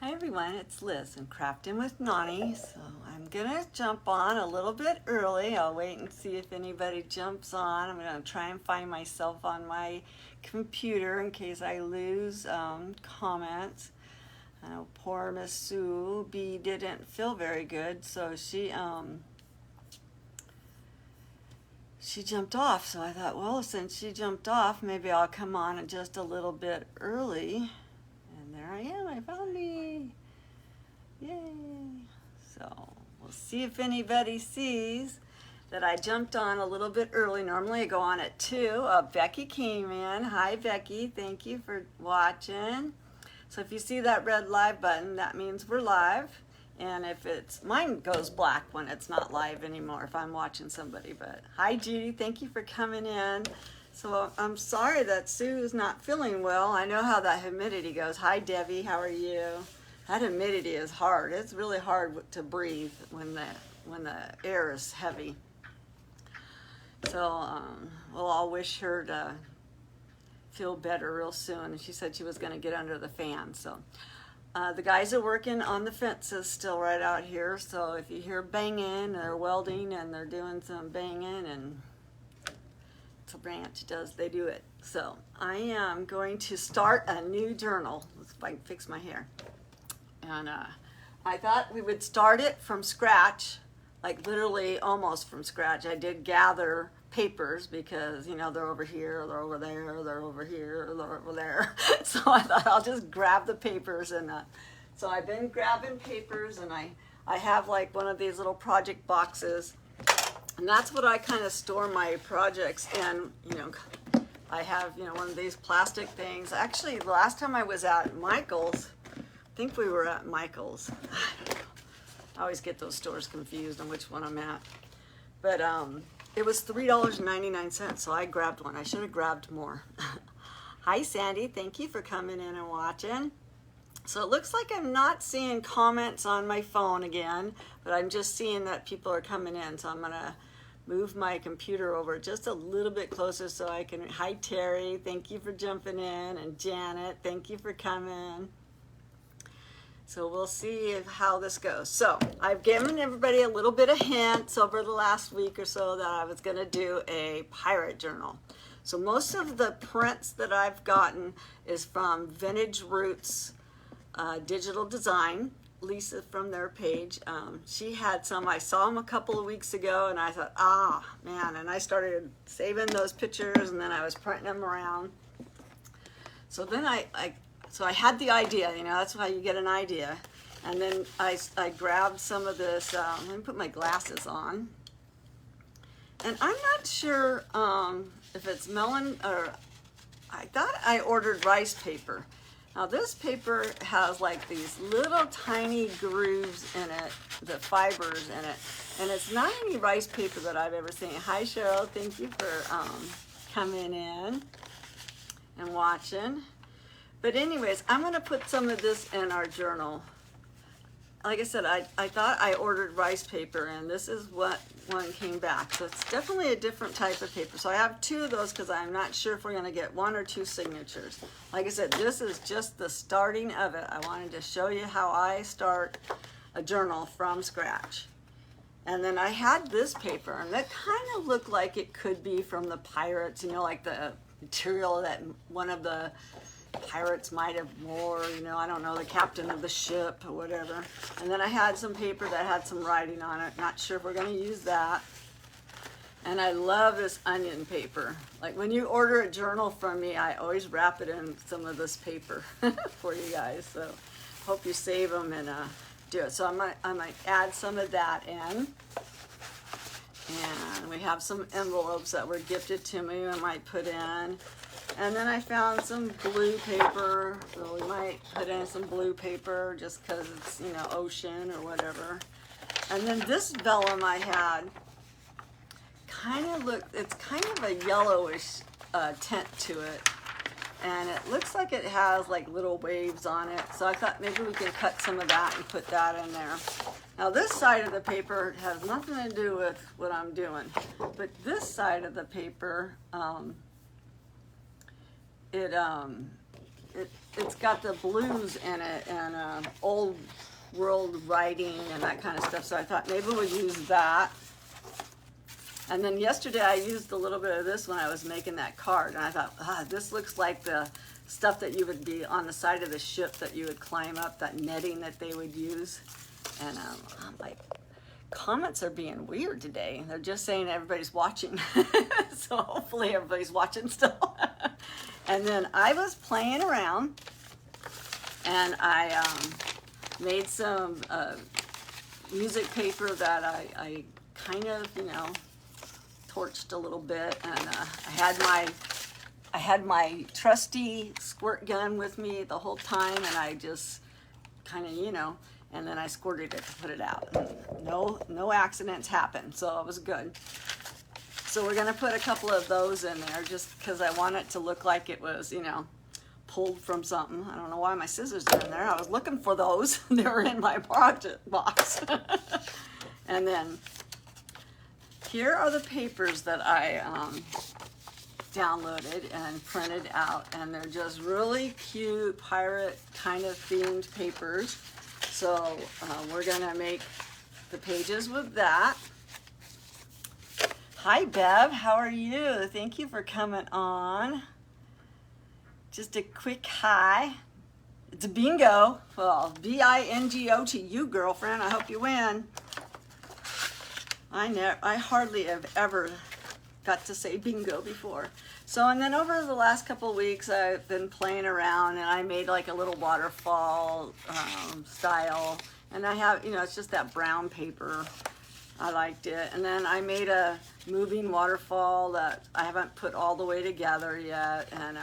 Hi everyone, it's Liz and Crafting with Nani. So I'm gonna jump on a little bit early. I'll wait and see if anybody jumps on. I'm gonna try and find myself on my computer in case I lose comments. I know poor Miss Sue B didn't feel very good, so she jumped off. So I thought, well, since she jumped off, maybe I'll come on just a little bit early. And there I am, I found me. Yay! So we'll see if anybody sees that I jumped on a little bit early. Normally I go on at 2. Becky came in. Hi Becky, thank you for watching. So if you see that red live button, that means we're live. And if it's, mine goes black when it's not live anymore if I'm watching somebody. But hi Judy, thank you for coming in. So I'm sorry that Sue is not feeling well. I know how that humidity goes. Hi Debbie, how are you? That humidity is hard. It's really hard to breathe when the air is heavy. So we'll all wish her to feel better real soon. And she said she was going to get under the fan. So the guys are working on the fences still right out here. So if you hear banging, they're welding and they're doing some banging, and it's a branch they do it. So I am going to start a new journal. Let's see if I can fix my hair. And I thought we would start it from scratch, like literally almost from scratch. I did gather papers because, you know, they're over here, they're over there, they're over here, they're over there. So I thought I'll just grab the papers. And so I've been grabbing papers, and I have like one of these little project boxes. And that's what I kind of store my projects in, you know. I have, you know, one of these plastic things. Actually, the last time I was at Michael's, I think we were at Michael's. I always get those stores confused on which one I'm at. But it was $3.99, so I grabbed one. I should have grabbed more. Hi Sandy, thank you for coming in and watching. So it looks like I'm not seeing comments on my phone again, but I'm just seeing that people are coming in. So I'm gonna move my computer over just a little bit closer so I can. Hi Terry, thank you for jumping in. And Janet, thank you for coming. So we'll see how this goes. So I've given everybody a little bit of hints over the last week or so that I was going to do a pirate journal. So most of the prints that I've gotten is from Vintage Roots Digital Design. Lisa from their page. She had some. I saw them a couple of weeks ago, and I thought, ah, man. And I started saving those pictures, and then I was printing them around. So then So I had the idea, you know, that's how you get an idea. And then I grabbed some of this, let me put my glasses on. And I'm not sure if it's melon, or I thought I ordered rice paper. Now this paper has like these little tiny grooves in it, the fibers in it. And it's not any rice paper that I've ever seen. Hi Cheryl, thank you for coming in and watching. But anyways, I'm going to put some of this in our journal. Like I said, I thought I ordered rice paper, and this is what one came back. So it's definitely a different type of paper. So I have 2 of those because I'm not sure if we're going to get 1 or 2 signatures. Like I said, this is just the starting of it. I wanted to show you how I start a journal from scratch. And then I had this paper, and that kind of looked like it could be from the pirates, you know, like the material that one of the pirates might have wore, you know, I don't know, the captain of the ship or whatever. And then I had some paper that had some writing on it. Not sure if we're going to use that. And I love this onion paper. Like when you order a journal from me, I always wrap it in some of this paper for you guys. So hope you save them and do it. So I might add some of that in. And we have some envelopes that were gifted to me I might put in. And then I found some blue paper, so we might put in some blue paper just because it's, you know, ocean or whatever. And then this vellum I had kind of it's kind of a yellowish tint to it. And it looks like it has like little waves on it. So I thought maybe we can cut some of that and put that in there. Now this side of the paper has nothing to do with what I'm doing. But this side of the paper, it's got the blues in it and old world writing and that kind of stuff. So I thought maybe we'd use that. And then yesterday I used a little bit of this when I was making that card, and I thought, this looks like the stuff that you would be on the side of the ship that you would climb up, that netting that they would use. And I'm like, comments are being weird today. They're just saying everybody's watching. So hopefully everybody's watching still. And then I was playing around, and I made some music paper that I kind of, torched a little bit, and I had my trusty squirt gun with me the whole time, and I just kind of, and then I squirted it to put it out. And no accidents happened, so it was good. So we're gonna put a couple of those in there just because I want it to look like it was, pulled from something. I don't know why my scissors are in there. I was looking for those. They were in my project box. And then here are the papers that I downloaded and printed out, and they're just really cute pirate kind of themed papers. So we're gonna make the pages with that. Hi Bev, how are you? Thank you for coming on. Just a quick hi. It's a bingo. Well, B-I-N-G-O to you, girlfriend. I hope you win. I hardly have ever got to say bingo before. So, and then over the last couple of weeks, I've been playing around, and I made like a little waterfall style. And I have, it's just that brown paper. I liked it. And then I made a moving waterfall that I haven't put all the way together yet. And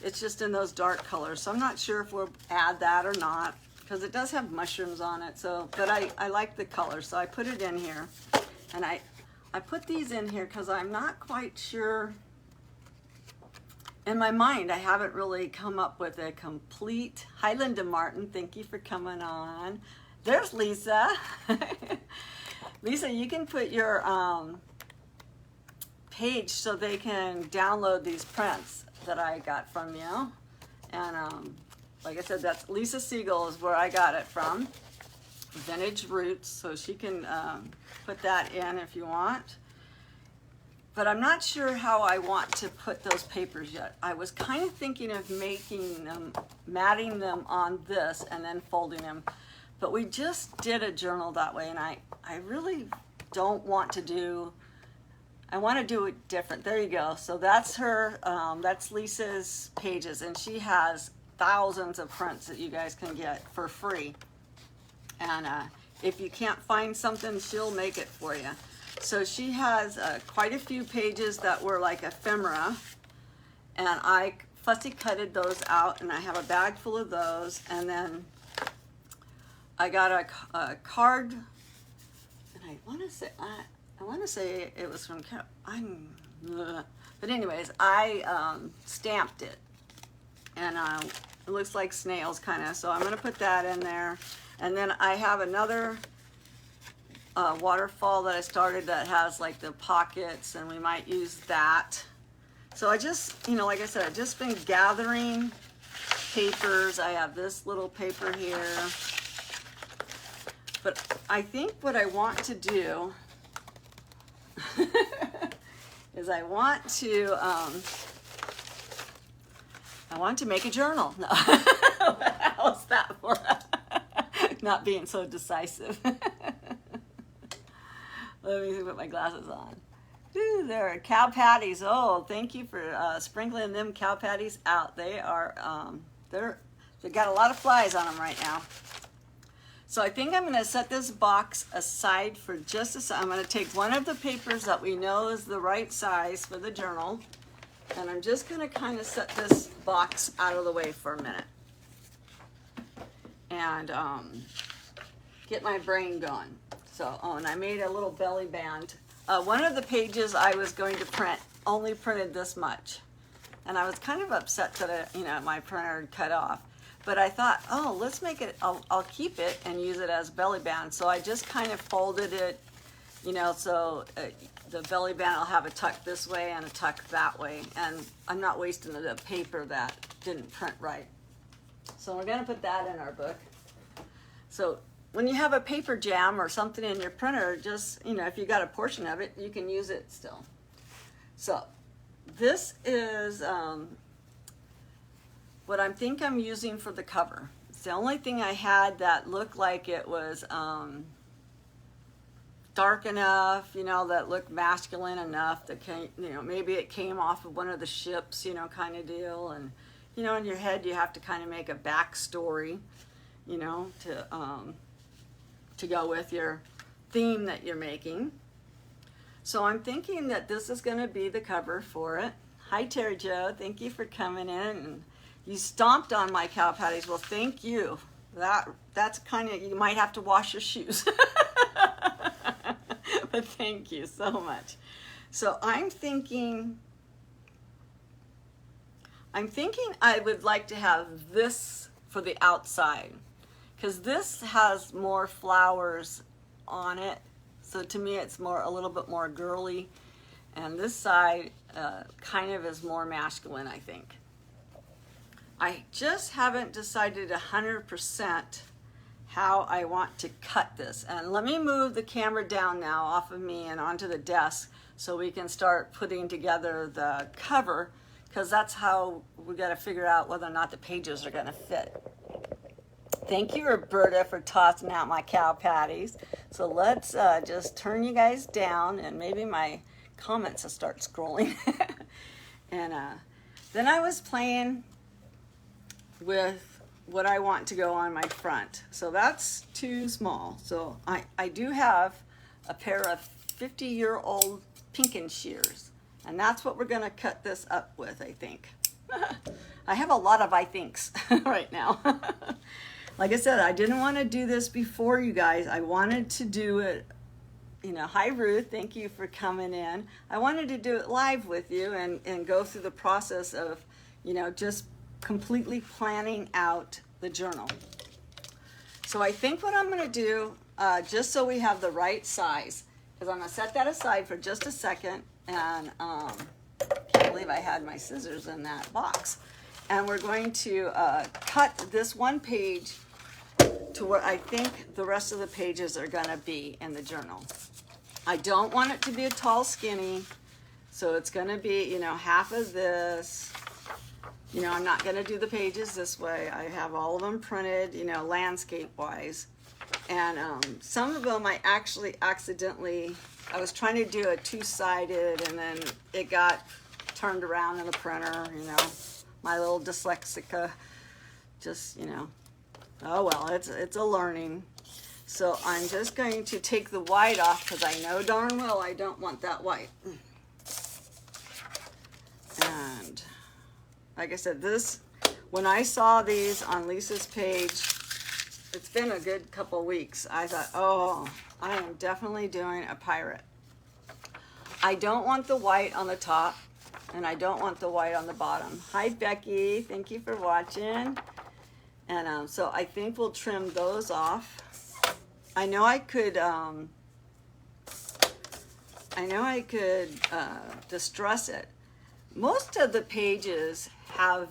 it's just in those dark colors. So I'm not sure if we'll add that or not, because it does have mushrooms on it. So, but I like the color, so I put it in here. And I put these in here because I'm not quite sure. In my mind, I haven't really come up with a complete. Hi, Linda Martin. Thank you for coming on. There's Lisa. Lisa, you can put your page so they can download these prints that I got from you. And like I said, that's Lisa Siegel is where I got it from. Vintage Roots, so she can put that in if you want. But I'm not sure how I want to put those papers yet. I was kind of thinking of making them, matting them on this and then folding them. But we just did a journal that way, and I really don't want to do, I want to do it different. There you go. So that's her, that's Lisa's pages, and she has thousands of prints that you guys can get for free. And if you can't find something, she'll make it for you. So she has quite a few pages that were like ephemera, and I fussy cutted those out, and I have a bag full of those. And then I got a card, and I want to say it was from but anyways, I stamped it, and it looks like snails kind of. So I'm going to put that in there. And then I have another waterfall that I started that has like the pockets, and we might use that. So I just, like I said, I've just been gathering papers. I have this little paper here. But I think what I want to do is I want to make a journal. No. How's that for not being so decisive? Let me put my glasses on. Ooh, there are cow patties. Oh, thank you for sprinkling them cow patties out. They are, they've got a lot of flies on them right now. So I think I'm going to set this box aside for just a second. I'm going to take one of the papers that we know is the right size for the journal, and I'm just going to kind of set this box out of the way for a minute and get my brain going. So, and I made a little belly band. One of the pages I was going to print only printed this much, and I was kind of upset that my printer had cut off. But I thought, oh, let's make it, I'll keep it and use it as belly band. So I just kind of folded it, so the belly band will have a tuck this way and a tuck that way. And I'm not wasting the paper that didn't print right. So we're going to put that in our book. So when you have a paper jam or something in your printer, just, you know, if you got a portion of it, you can use it still. So this is what I think I'm using for the cover. It's the only thing I had that looked like it was dark enough, you know, that looked masculine enough that came, you know, maybe it came off of one of the ships, you know, kind of deal. And, you know, in your head you have to kind of make a backstory, you know, to go with your theme that you're making. So I'm thinking that this is going to be the cover for it. Hi Terry Jo, thank you for coming in. And you stomped on my cow patties. Well, thank you. That's kind of, you might have to wash your shoes. But thank you so much. So I'm thinking I would like to have this for the outside, because this has more flowers on it. So to me, it's more, a little bit more girly. And this side kind of is more masculine, I think. I just haven't decided 100% how I want to cut this. And let me move the camera down now off of me and onto the desk so we can start putting together the cover, because that's how we got to figure out whether or not the pages are going to fit. Thank you, Roberta, for tossing out my cow patties. So let's just turn you guys down, and maybe my comments will start scrolling. And then I was playing with what I want to go on my front. So that's too small. So I do have a pair of 50-year-old Pinkin shears, and that's what we're going to cut this up with, I think. I have a lot of I thinks right now. Like I said, I didn't want to do this before you guys. I wanted to do it, you know, hi Ruth, thank you for coming in. I wanted to do it live with you and go through the process of, you know, just completely planning out the journal. So I think what I'm going to do, just so we have the right size, is I'm going to set that aside for just a second. And I can't believe I had my scissors in that box. And we're going to cut this one page to where I think the rest of the pages are going to be in the journal. I don't want it to be a tall skinny, so it's going to be, you know, half of this. You know, I'm not going to do the pages this way. I have all of them printed, you know, landscape-wise. And some of them I actually accidentally, I was trying to do a two-sided, and then it got turned around in the printer, you know. My little dyslexica, just, you know. Oh, well, it's a learning. So I'm just going to take the white off, because I know darn well I don't want that white. And like I said, this, when I saw these on Lisa's page, it's been a good couple weeks, I thought, oh, I am definitely doing a pirate. I don't want the white on the top, and I don't want the white on the bottom. Hi, Becky. Thank you for watching. And so I think we'll trim those off. I know I could distress it. Most of the pages have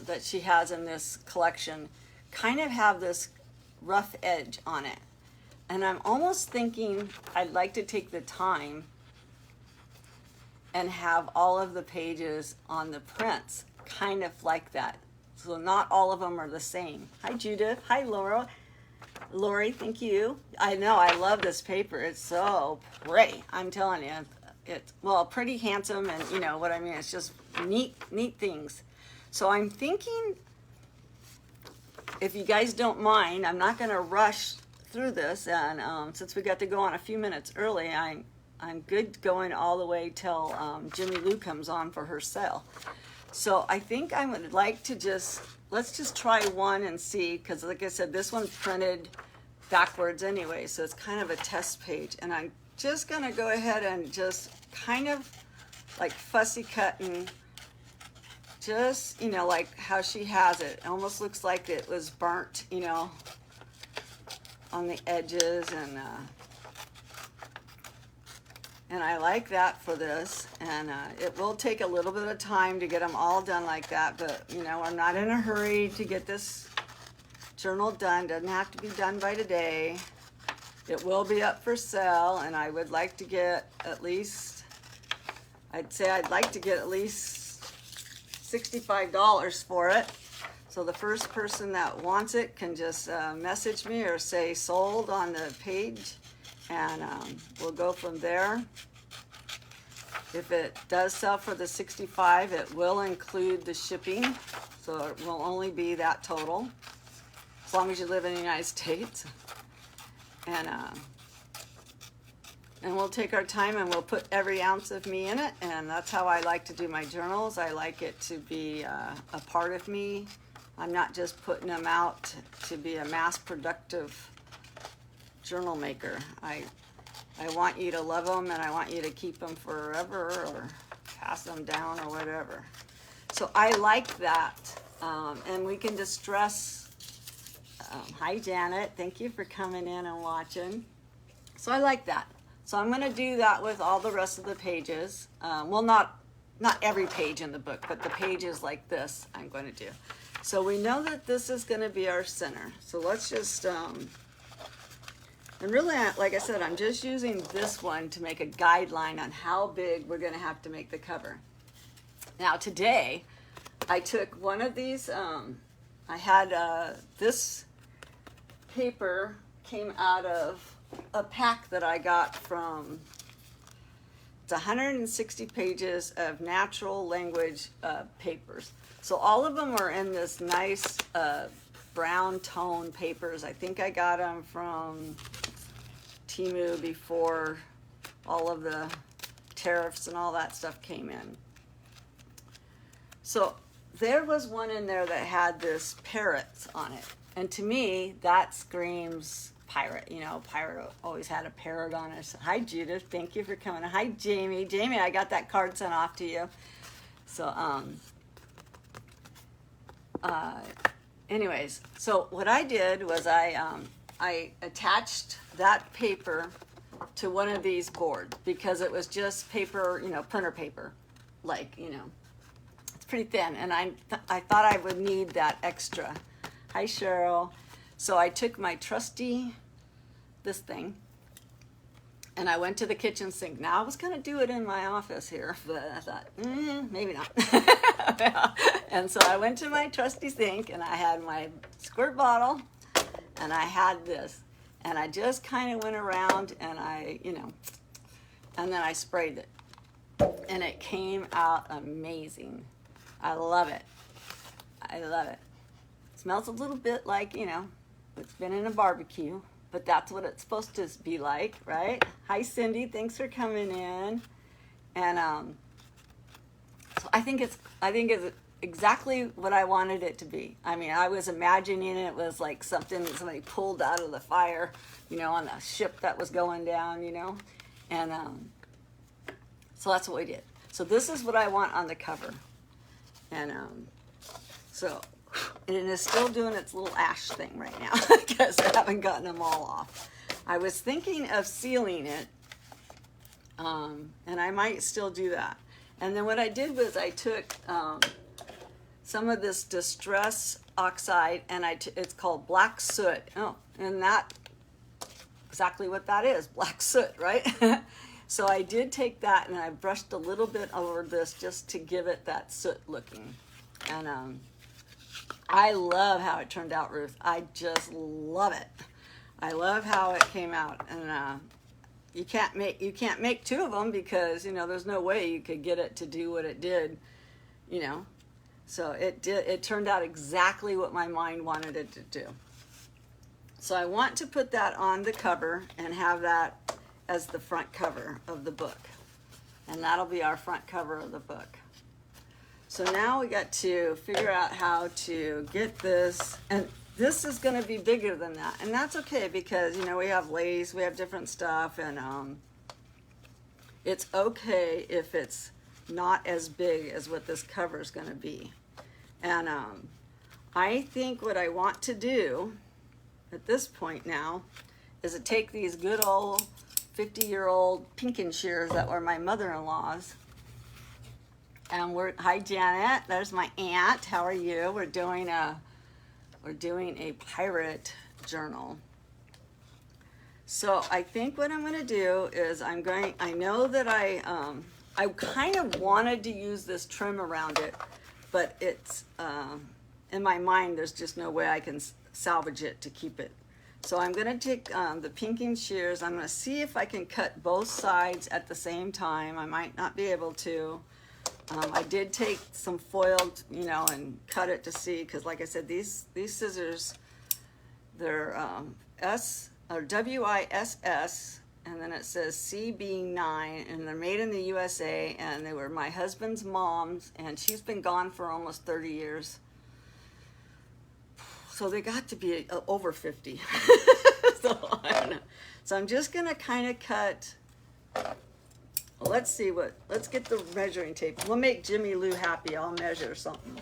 that she has in this collection kind of have this rough edge on it, and I'm almost thinking I'd like to take the time and have all of the pages on the prints kind of like that, so not all of them are the same. Hi Judith. Hi Laura. Lori, thank you. I know, I love this paper. It's so pretty. I'm telling you, it's, well, pretty handsome, and you know what I mean. It's just neat things. So I'm thinking, if you guys don't mind, I'm not going to rush through this, and since we got to go on a few minutes early, I'm good going all the way till Jimmy Lou comes on for her sale. So I think I would like to let's just try one and see, because like I said, this one's printed backwards anyway, so it's kind of a test page. And I'm just going to go ahead and just kind of like fussy cutting, just, you know, like how she has it. It almost looks like it was burnt, you know, on the edges, and I like that for this. And it will take a little bit of time to get them all done like that, but you know, I'm not in a hurry to get this journal done. Doesn't have to be done by today. It will be up for sale, and I would like to get at least, I'd like to get at least $65 for it. So the first person that wants it can just message me or say sold on the page, and we'll go from there. If it does sell for the $65, it will include the shipping, so it will only be that total, as long as you live in the United States. And we'll take our time and we'll put every ounce of me in it, and that's how I like to do my journals. I like it to be a part of me. I'm not just putting them out to be a mass productive journal maker. I want you to love them, and I want you to keep them forever or pass them down or whatever. So I like that. And we can distress. Hi, Janet. Thank you for coming in and watching. So I like that. So I'm going to do that with all the rest of the pages. Well, not every page in the book, but the pages like this I'm going to do. So we know that this is going to be our center. So let's just... And really, like I said, I'm just using this one to make a guideline on how big we're going to have to make the cover. Now today, I took one of these, I had this paper came out of a pack that I got from, it's 160 pages of natural language papers. So all of them are in this nice brown tone papers. I think I got them from Temu before all of the tariffs and all that stuff came in. So there was one in there that had this parrots on it, and to me that screams pirate. You know, pirate always had a parrot on it. So, hi Judith, thank you for coming. Hi Jamie. Jamie, I got that card sent off to you. So anyways, so what I did was I attached that paper to one of these boards because it was just paper, you know, printer paper, like, you know, it's pretty thin, and I thought I would need that extra. Hi Cheryl. So I took my trusty, this thing, and I went to the kitchen sink. Now I was going to do it in my office here, but I thought, maybe not. And so I went to my trusty sink, and I had my squirt bottle, and I had this, and I just kind of went around, and I, you know, and then I sprayed it, and it came out amazing. I love it. I love it. It smells a little bit like, you know, it's been in a barbecue, but that's what it's supposed to be like, right? Hi Cindy, thanks for coming in. And so I think it's exactly what I wanted it to be. I mean, I was imagining it was like something that somebody pulled out of the fire, you know, on a ship that was going down, you know. And so that's what we did. So this is what I want on the cover. And so, and it is still doing its little ash thing right now because I haven't gotten them all off. I was thinking of sealing it, and I might still do that. And then what I did was I took some of this Distress Oxide, and it's called Black Soot. Oh, and that, exactly what that is, black soot, right? So I did take that, and I brushed a little bit over this just to give it that soot looking. And I love how it turned out, Ruth. I just love it. I love how it came out. And you can't make two of them because, you know, there's no way you could get it to do what it did, you know. So it turned out exactly what my mind wanted it to do. So I want to put that on the cover and have that as the front cover of the book. And that'll be our front cover of the book. So now we got to figure out how to get this, and this is going to be bigger than that, and that's okay because, you know, we have lace, we have different stuff, and it's okay if it's not as big as what this cover is going to be. And I think what I want to do at this point now is to take these good old 50-year-old pinkin shears that were my mother-in-law's. And hi Janet, there's my aunt. How are you? We're we're doing a pirate journal. So I think what I'm going to do is I know that I kind of wanted to use this trim around it, but it's, in my mind, there's just no way I can salvage it to keep it. So I'm going to take the pinking shears. I'm going to see if I can cut both sides at the same time. I might not be able to. I did take some foil, you know, and cut it to see, because like I said, these scissors, they're WISS, and then it says CB9, and they're made in the USA, and they were my husband's mom's, and she's been gone for almost 30 years. So they got to be over 50. So I don't know. So I'm just gonna kind of cut. Well, let's get the measuring tape. We'll make Jimmy Lou happy. I'll measure something.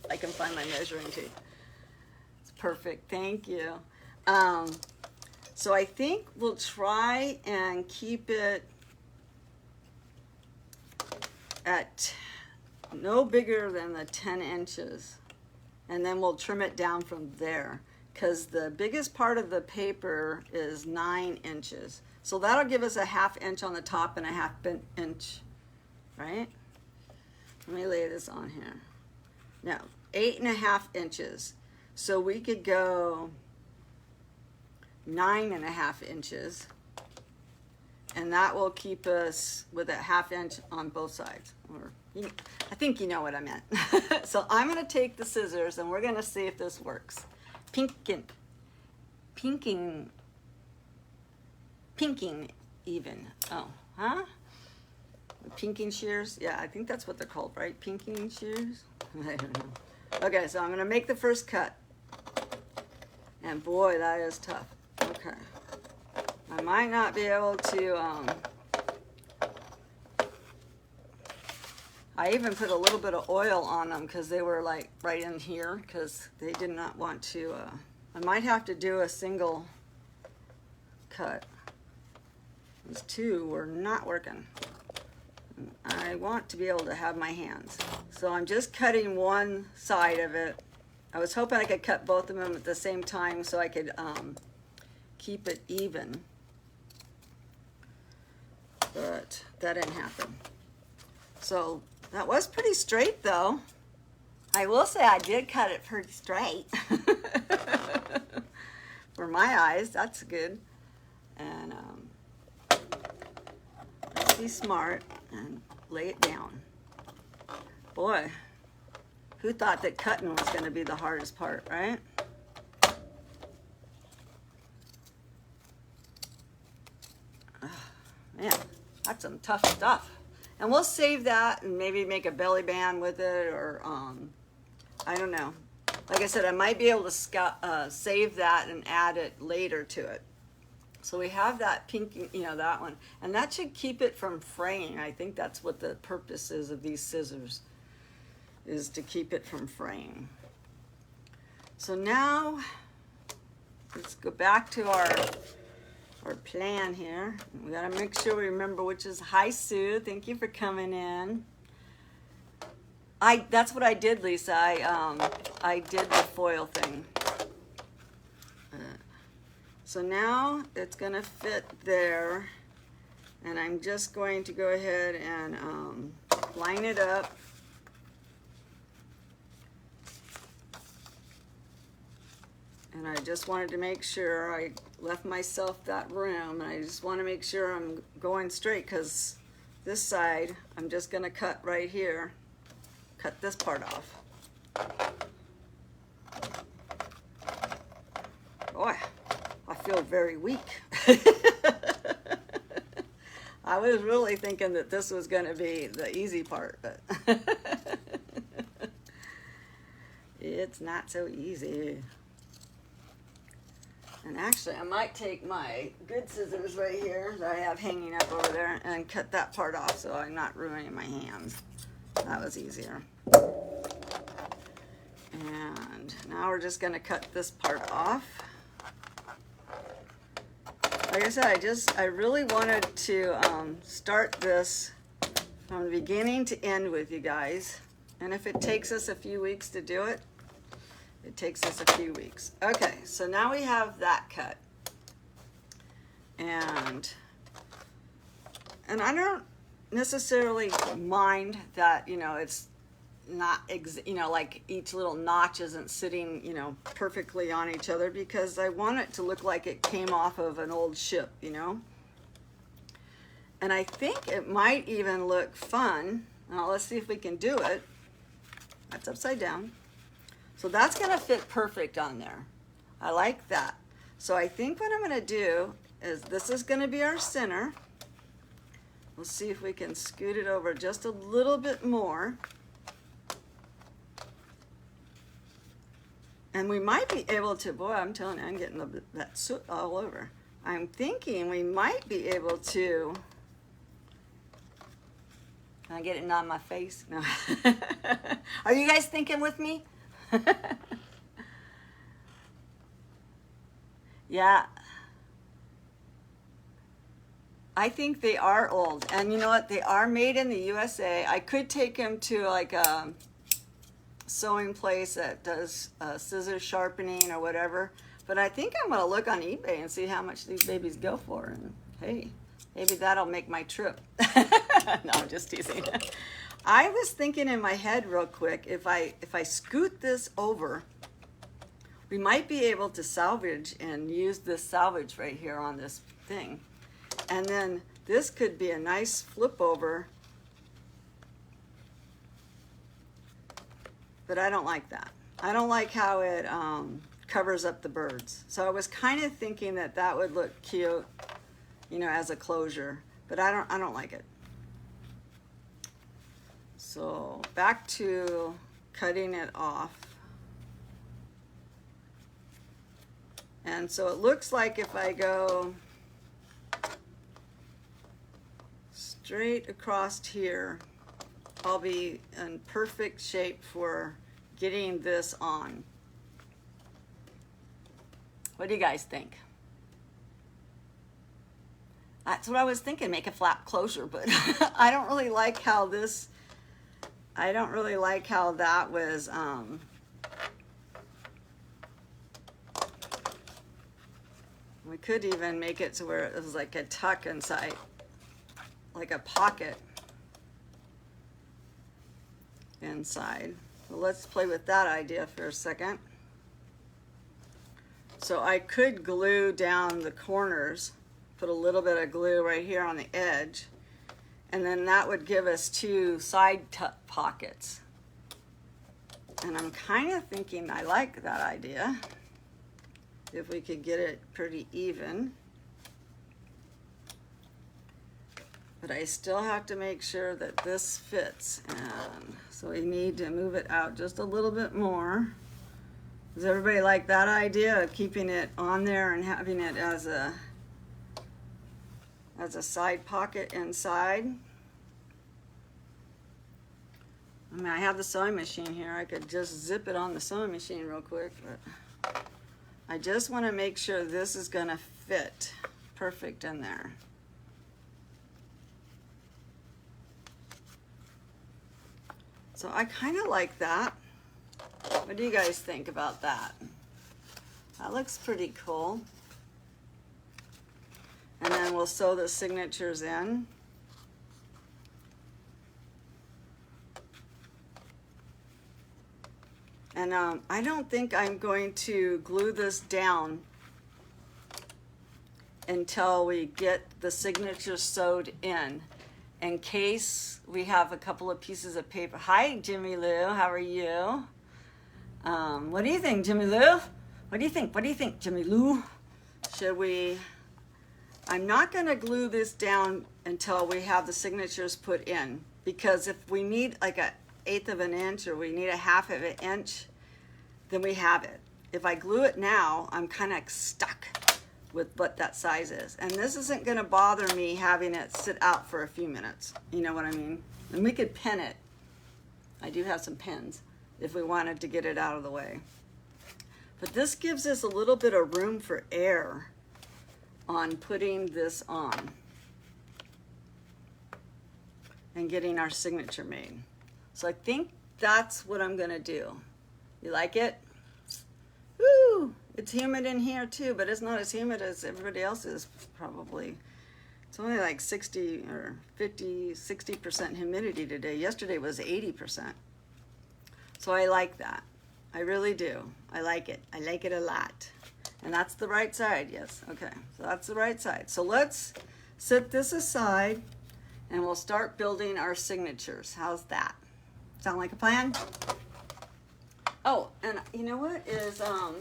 I can find my measuring tape. It's perfect. Thank you. So I think we'll try and keep it at no bigger than the 10 inches. And then we'll trim it down from there, because the biggest part of the paper is 9 inches. So that'll give us a 1/2 inch on the top and a 1/2 inch, right? Let me lay this on here. Now, 8.5 inches. So we could go 9.5 inches, and that will keep us with a 1/2 inch on both sides. Or, I think you know what I meant. So I'm going to take the scissors, and we're going to see if this works. Pinking even. Oh, huh? The pinking shears? Yeah, I think that's what they're called, right? Pinking shears? I don't know. Okay, so I'm going to make the first cut. And boy, that is tough. Okay. I might not be able to, I even put a little bit of oil on them because they were like right in here, because they did not want to, I might have to do a single cut. These two were not working. I want to be able to have my hands. So I'm just cutting one side of it. I was hoping I could cut both of them at the same time so I could keep it even. But that didn't happen. So that was pretty straight though. I will say I did cut it pretty straight. For my eyes, that's good. And let's be smart and lay it down. Boy, who thought that cutting was going to be the hardest part, right? Man, that's some tough stuff. And we'll save that and maybe make a belly band with it, or I don't know. Like I said, I might be able to save that and add it later to it. So we have that pink, you know, that one. And that should keep it from fraying. I think that's what the purpose is of these scissors, is to keep it from fraying. So now, let's go back to our plan here. We gotta make sure we remember which is, hi Sue, thank you for coming in. That's what I did, Lisa. I did the foil thing. So now it's gonna fit there, and I'm just going to go ahead and line it up. And I just wanted to make sure I left myself that room, and I just want to make sure I'm going straight, because this side I'm just going to cut right here, cut this part off. Boy, I feel very weak. I was really thinking that this was going to be the easy part, but it's not so easy. And actually, I might take my good scissors right here that I have hanging up over there and cut that part off so I'm not ruining my hands. That was easier. And now we're just going to cut this part off. Like I said, I really wanted to start this from the beginning to end with you guys. And if it takes us a few weeks to do it, It takes us a few weeks. Okay, so now we have that cut. And I don't necessarily mind that, you know, it's not, you know, like each little notch isn't sitting, you know, perfectly on each other, because I want it to look like it came off of an old ship, you know. And I think it might even look fun. Now let's see if we can do it. That's upside down. So that's gonna fit perfect on there. I like that. So I think what I'm gonna do is, this is gonna be our center. We'll see if we can scoot it over just a little bit more. And we might be able to, boy, I'm telling you, I'm getting that soot all over. I'm thinking we might be able to, can I get it on my face? No. Are you guys thinking with me? Yeah. I think they are old. And you know what? They are made in the USA. I could take them to like a sewing place that does scissor sharpening or whatever. But I think I'm going to look on eBay and see how much these babies go for. And hey, maybe that'll make my trip. No, I'm just teasing. I was thinking in my head real quick, if I scoot this over, we might be able to salvage and use this salvage right here on this thing. And then this could be a nice flip over. But I don't like that. I don't like how it covers up the birds. So I was kind of thinking that that would look cute, you know, as a closure. But I don't like it. So back to cutting it off. And so it looks like if I go straight across here, I'll be in perfect shape for getting this on. What do you guys think? That's what I was thinking, make a flap closure, but I don't really like how this, I don't really like how that was, we could even make it to where it was like a tuck inside, like a pocket inside. Well, let's play with that idea for a second. So I could glue down the corners, put a little bit of glue right here on the edge, and then that would give us two side pockets. And I'm kind of thinking I like that idea, if we could get it pretty even. But I still have to make sure that this fits, and so we need to move it out just a little bit more. Does everybody like that idea of keeping it on there and having it as a side pocket inside? I mean, I have the sewing machine here. I could just zip it on the sewing machine real quick, but I just want to make sure this is going to fit perfect in there. So I kind of like that. What do you guys think about that? That looks pretty cool. And then we'll sew the signatures in. And I don't think I'm going to glue this down until we get the signatures sewed in case we have a couple of pieces of paper. Hi, Jimmy Lou, how are you? What do you think, Jimmy Lou? What do you think? What do you think, Jimmy Lou? Should we? I'm not going to glue this down until we have the signatures put in, because if we need like an 1/8 of an inch or we need a 1/2 of an inch, then we have it. If I glue it now, I'm kind of stuck with what that size is. And this isn't going to bother me having it sit out for a few minutes. You know what I mean? And we could pin it. I do have some pins if we wanted to get it out of the way. But this gives us a little bit of room for air on putting this on and getting our signature made. So I think that's what I'm going to do. You like it? Woo! It's humid in here too, but it's not as humid as everybody else is probably. It's only like 60 or 50, 60% humidity today. Yesterday was 80%. So I like that. I really do. I like it. I like it a lot. And that's the right side, yes. Okay, so that's the right side. So let's set this aside and we'll start building our signatures. How's that? Sound like a plan? Oh, and you know what is, I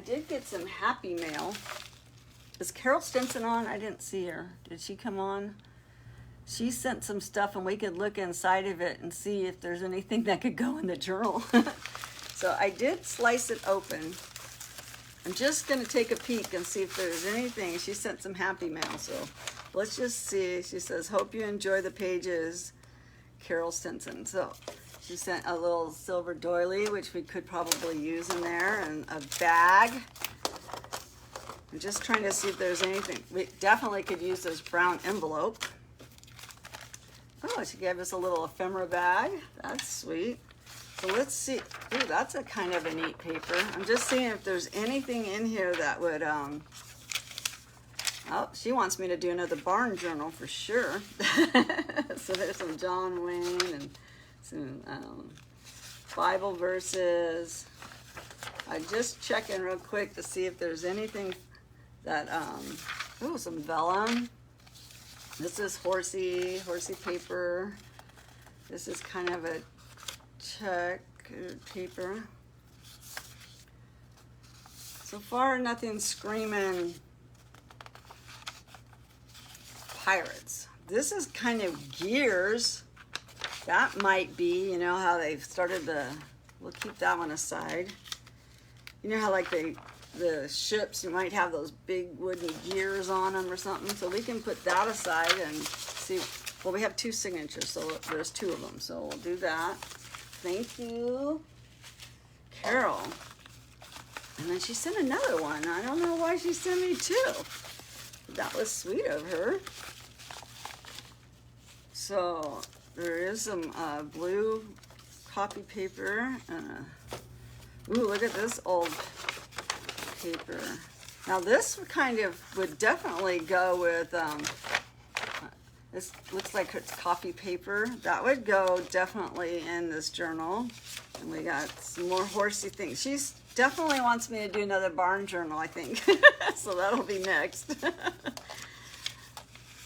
did get some happy mail. Is Carol Stinson on? I didn't see her. Did she come on? She sent some stuff and we could look inside of it and see if there's anything that could go in the journal. So I did slice it open. I'm just going to take a peek and see if there's anything. She sent some happy mail, so let's just see. She says, hope you enjoy the pages, Carol Stinson. So she sent a little silver doily, which we could probably use in there, and a bag. I'm just trying to see if there's anything. We definitely could use this brown envelope. Oh, she gave us a little ephemera bag. That's sweet. So let's see. Ooh, that's a kind of a neat paper. I'm just seeing if there's anything in here that would, oh, she wants me to do another barn journal for sure. So there's some John Wayne and some Bible verses. I'm just checking real quick to see if there's anything that, oh, some vellum. This is horsey paper. This is kind of a check paper. So far, nothing screaming pirates. This is kind of gears. That might be, you know, how they've started the, we'll keep that one aside. You know how like the ships, you might have those big wooden gears on them or something. So we can put that aside and see. Well, we have two signatures, so there's two of them. So we'll do that. Thank you, Carol. And then she sent another one. I don't know why she sent me two. That was sweet of her. So there is some blue copy paper. Ooh, look at this old paper. Now this kind of would definitely go with, this looks like it's coffee paper. That would go definitely in this journal. And we got some more horsey things. She's definitely wants me to do another barn journal, I think. So that'll be next.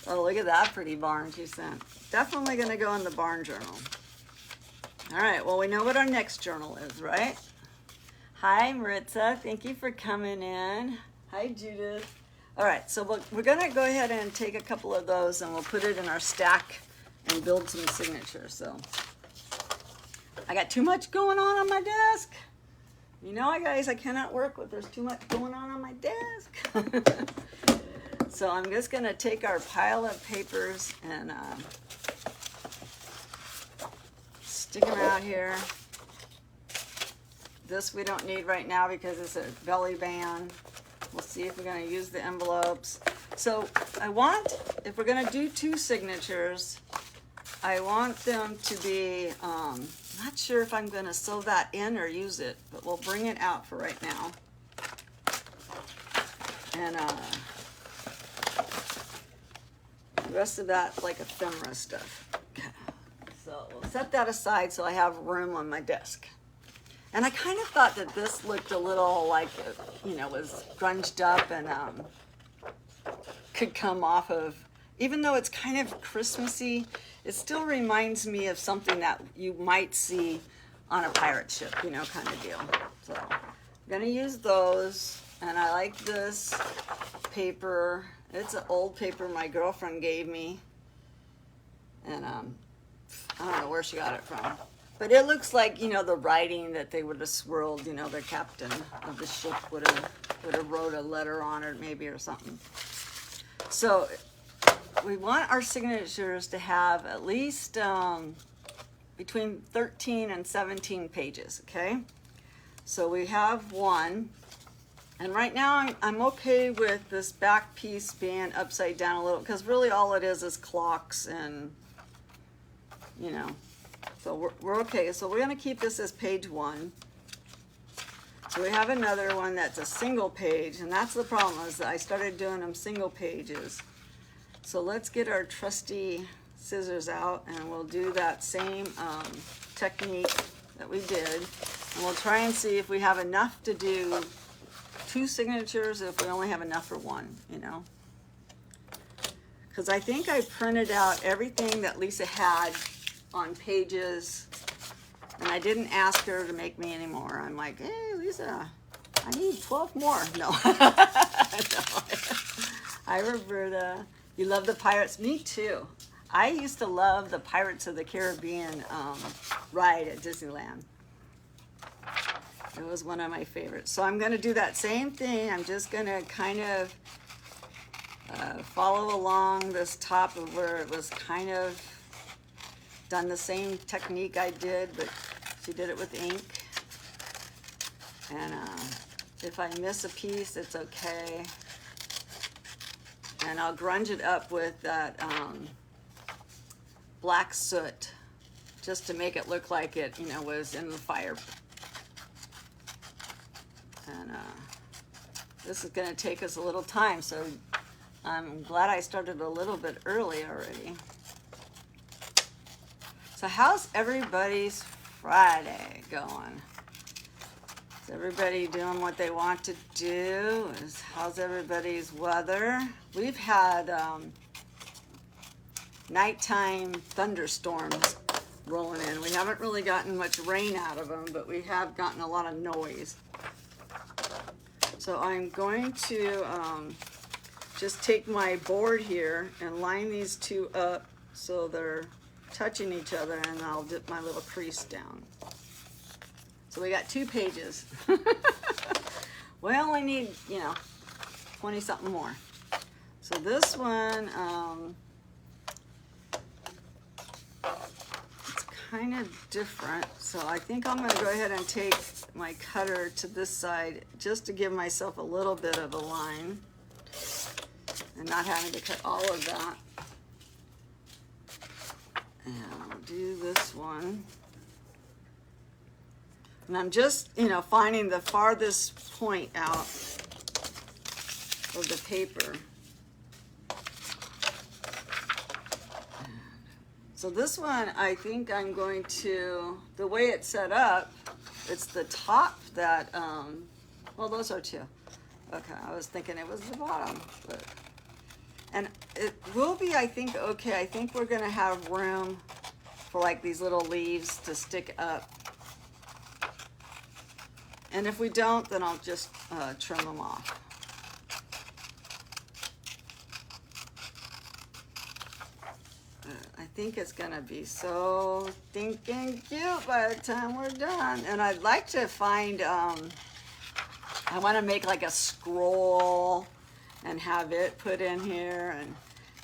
Oh, look at that pretty barn she sent. Definitely gonna go in the barn journal. All right, well, we know what our next journal is, right? Hi, Maritza. Thank you for coming in. Hi, Judith. All right, so we're going to go ahead and take a couple of those and we'll put it in our stack and build some signatures. So I got too much going on my desk. You know, guys, I cannot work with there's too much going on my desk. So I'm just going to take our pile of papers and stick them out here. This we don't need right now because it's a belly band. We'll see if we're going to use the envelopes. So I want, if we're going to do two signatures, I want them to be, not sure if I'm going to sew that in or use it, but we'll bring it out for right now. And the rest of that like ephemera stuff. So we'll set that aside so I have room on my desk. And I kind of thought that this looked a little like, you know, was grunged up and could come off of, even though it's kind of Christmassy, it still reminds me of something that you might see on a pirate ship, you know, kind of deal. So I'm gonna use those, and I like this paper. It's an old paper my girlfriend gave me, and I don't know where she got it from. But it looks like, you know, the writing that they would have swirled, you know, the captain of the ship would have wrote a letter on it maybe or something. So we want our signatures to have at least between 13 and 17 pages, okay? So we have one. And right now I'm okay with this back piece being upside down a little because really all it is clocks and, you know. So we're okay. So we're going to keep this as page 1. So we have another one that's a single page, and that's the problem, is that I started doing them single pages. So let's get our trusty scissors out, and we'll do that same technique that we did. And we'll try and see if we have enough to do 2 signatures, if we only have enough for 1, you know. Because I think I printed out everything that Lisa had on pages, and I didn't ask her to make me any more. I'm like, hey, Lisa, I need 12 more. No. No. Hi, Roberta. You love the Pirates? Me too. I used to love the Pirates of the Caribbean ride at Disneyland. It was one of my favorites. So I'm going to do that same thing. I'm just going to kind of follow along this top of where it was kind of done the same technique I did, but she did it with ink. And if I miss a piece, it's okay. And I'll grunge it up with that black soot, just to make it look like it, you know, was in the fire. And this is going to take us a little time, so I'm glad I started a little bit early already. So how's everybody's Friday going? Is everybody doing what they want to do? How's everybody's weather? We've had nighttime thunderstorms rolling in. We haven't really gotten much rain out of them, but we have gotten a lot of noise. So I'm going to just take my board here and line these 2 up so they're touching each other, and I'll dip my little crease down. So we got 2 pages. We only need, you know, 20 something more. So this one, it's kind of different. So I think I'm going to go ahead and take my cutter to this side just to give myself a little bit of a line and not having to cut all of that. And I'll do this one. And I'm just, you know, finding the farthest point out of the paper. So this one, I think I'm going to, the way it's set up, it's the top that, well, those are 2. Okay, I was thinking it was the bottom, but, and it will be, I think, okay. I think we're gonna have room for like these little leaves to stick up. And if we don't, then I'll just trim them off. I think it's gonna be so stinking cute by the time we're done. And I'd like to find, I wanna make like a scroll and have it put in here, and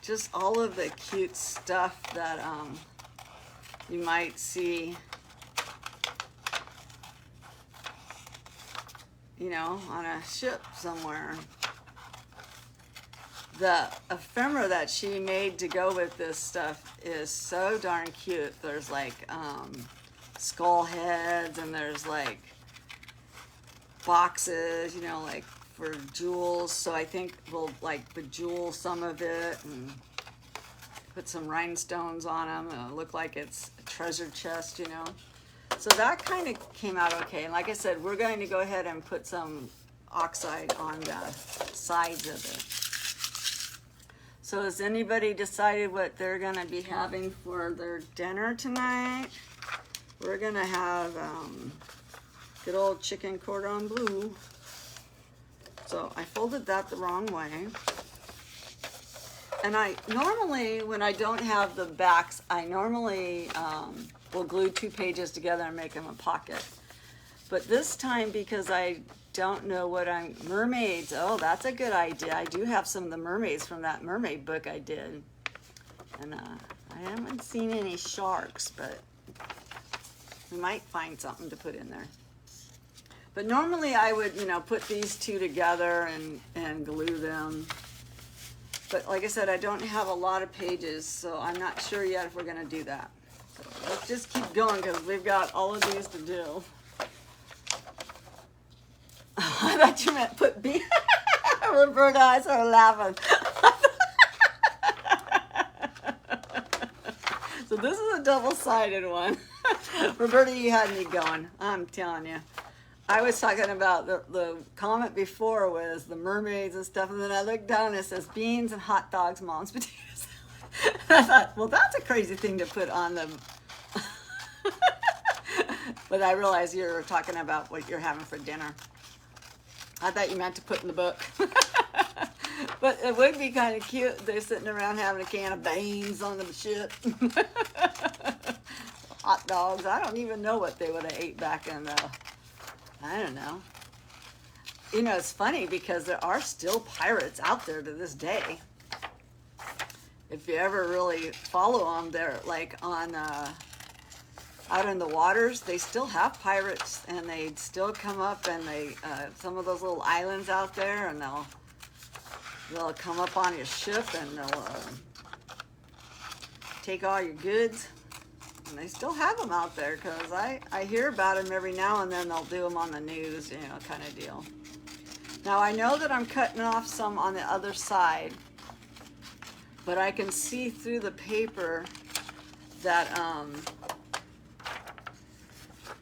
just all of the cute stuff that you might see, you know, on a ship somewhere. The ephemera that she made to go with this stuff is so darn cute. There's like skull heads, and there's like boxes, you know, like for jewels. So I think we'll like bejewel some of it and put some rhinestones on them. It'll look like it's a treasure chest, you know. So that kind of came out okay. And like I said, we're going to go ahead and put some oxide on the sides of it. So has anybody decided what they're going to be having for their dinner tonight? We're going to have good old chicken cordon bleu. So I folded that the wrong way. And I normally, when I don't have the backs, I normally will glue 2 pages together and make them a pocket. But this time, because I don't know what mermaids, oh, that's a good idea. I do have some of the mermaids from that mermaid book I did. And I haven't seen any sharks, but we might find something to put in there. But normally I would, you know, put these 2 together and glue them. But like I said, I don't have a lot of pages, so I'm not sure yet if we're going to do that. So let's just keep going because we've got all of these to do. I thought you meant put beans. Roberta, I started laughing. So this is a double-sided one. Roberta, you had me going. I'm telling you. I was talking about the comment before was the mermaids and stuff, and then I looked down and it says beans and hot dogs, mom's potatoes. And I thought, well, that's a crazy thing to put on them. But I realized you were talking about what you're having for dinner. I thought you meant to put in the book. But it would be kind of cute. They're sitting around having a can of beans on the shit. Hot dogs. I don't even know what they would have ate back in the, I don't know. You know, it's funny because there are still pirates out there to this day. If you ever really follow them, they're like on, out in the waters, they still have pirates, and they still come up, and they, some of those little islands out there, and they'll come up on your ship, and they'll take all your goods. And they still have them out there, because I hear about them every now and then. They'll do them on the news, you know, kind of deal. Now, I know that I'm cutting off some on the other side, but I can see through the paper that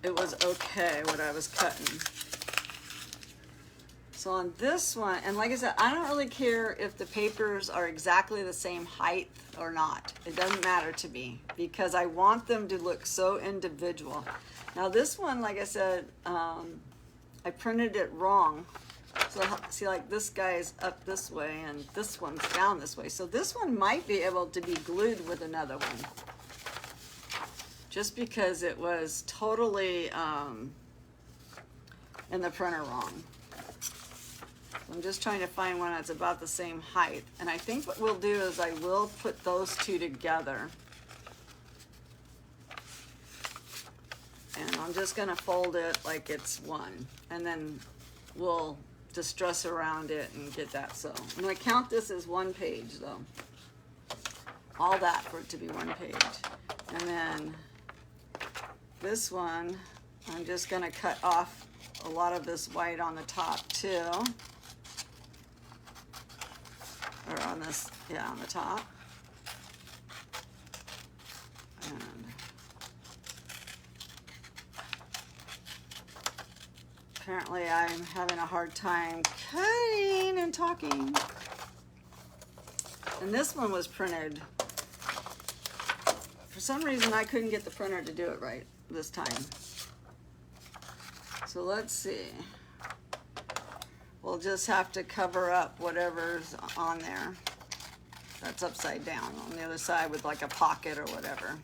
it was okay what I was cutting. So on this one, and like I said, I don't really care if the papers are exactly the same height or not. It doesn't matter to me because I want them to look so individual. Now this one, like I said, I printed it wrong. So see, like this guy's up this way and this one's down this way. So this one might be able to be glued with another one. Just because it was totally in the printer wrong. I'm just trying to find one that's about the same height. And I think what we'll do is I will put those two together. And I'm just gonna fold it like it's one. And then we'll distress around it and get that. So I'm gonna count this as one page though. All that for it to be one page. And then this one, I'm just gonna cut off a lot of this white on the top too. Or on this, yeah, on the top. And apparently I'm having a hard time cutting and talking. And this one was printed. For some reason I couldn't get the printer to do it right this time. So let's see. We'll just have to cover up whatever's on there that's upside down on the other side with like a pocket or whatever.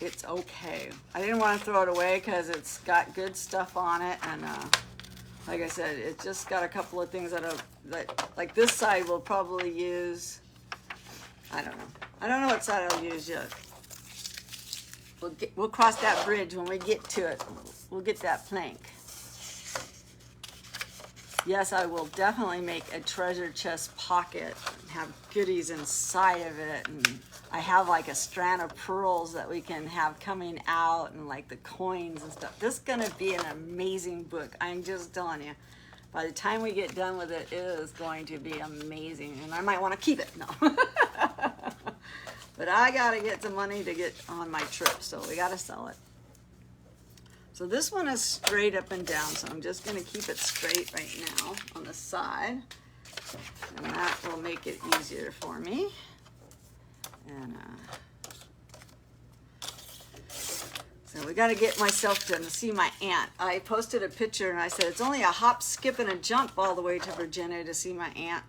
It's okay. I didn't want to throw it away because it's got good stuff on it, and like I said, it just got a couple of things that like this side we'll probably use. I don't know. I don't know what side I'll use yet. We'll cross that bridge when we get to it. We'll get that plank. Yes, I will definitely make a treasure chest pocket and have goodies inside of it. And I have like a strand of pearls that we can have coming out and like the coins and stuff. This is going to be an amazing book. I'm just telling you. By the time we get done with it, it is going to be amazing. And I might want to keep it. No. But I got to get some money to get on my trip. So we got to sell it. So this one is straight up and down, so I'm just going to keep it straight right now on the side, and that will make it easier for me. And so we got to get myself to see my aunt. I posted a picture and I said it's only a hop, skip, and a jump all the way to Virginia to see my aunt.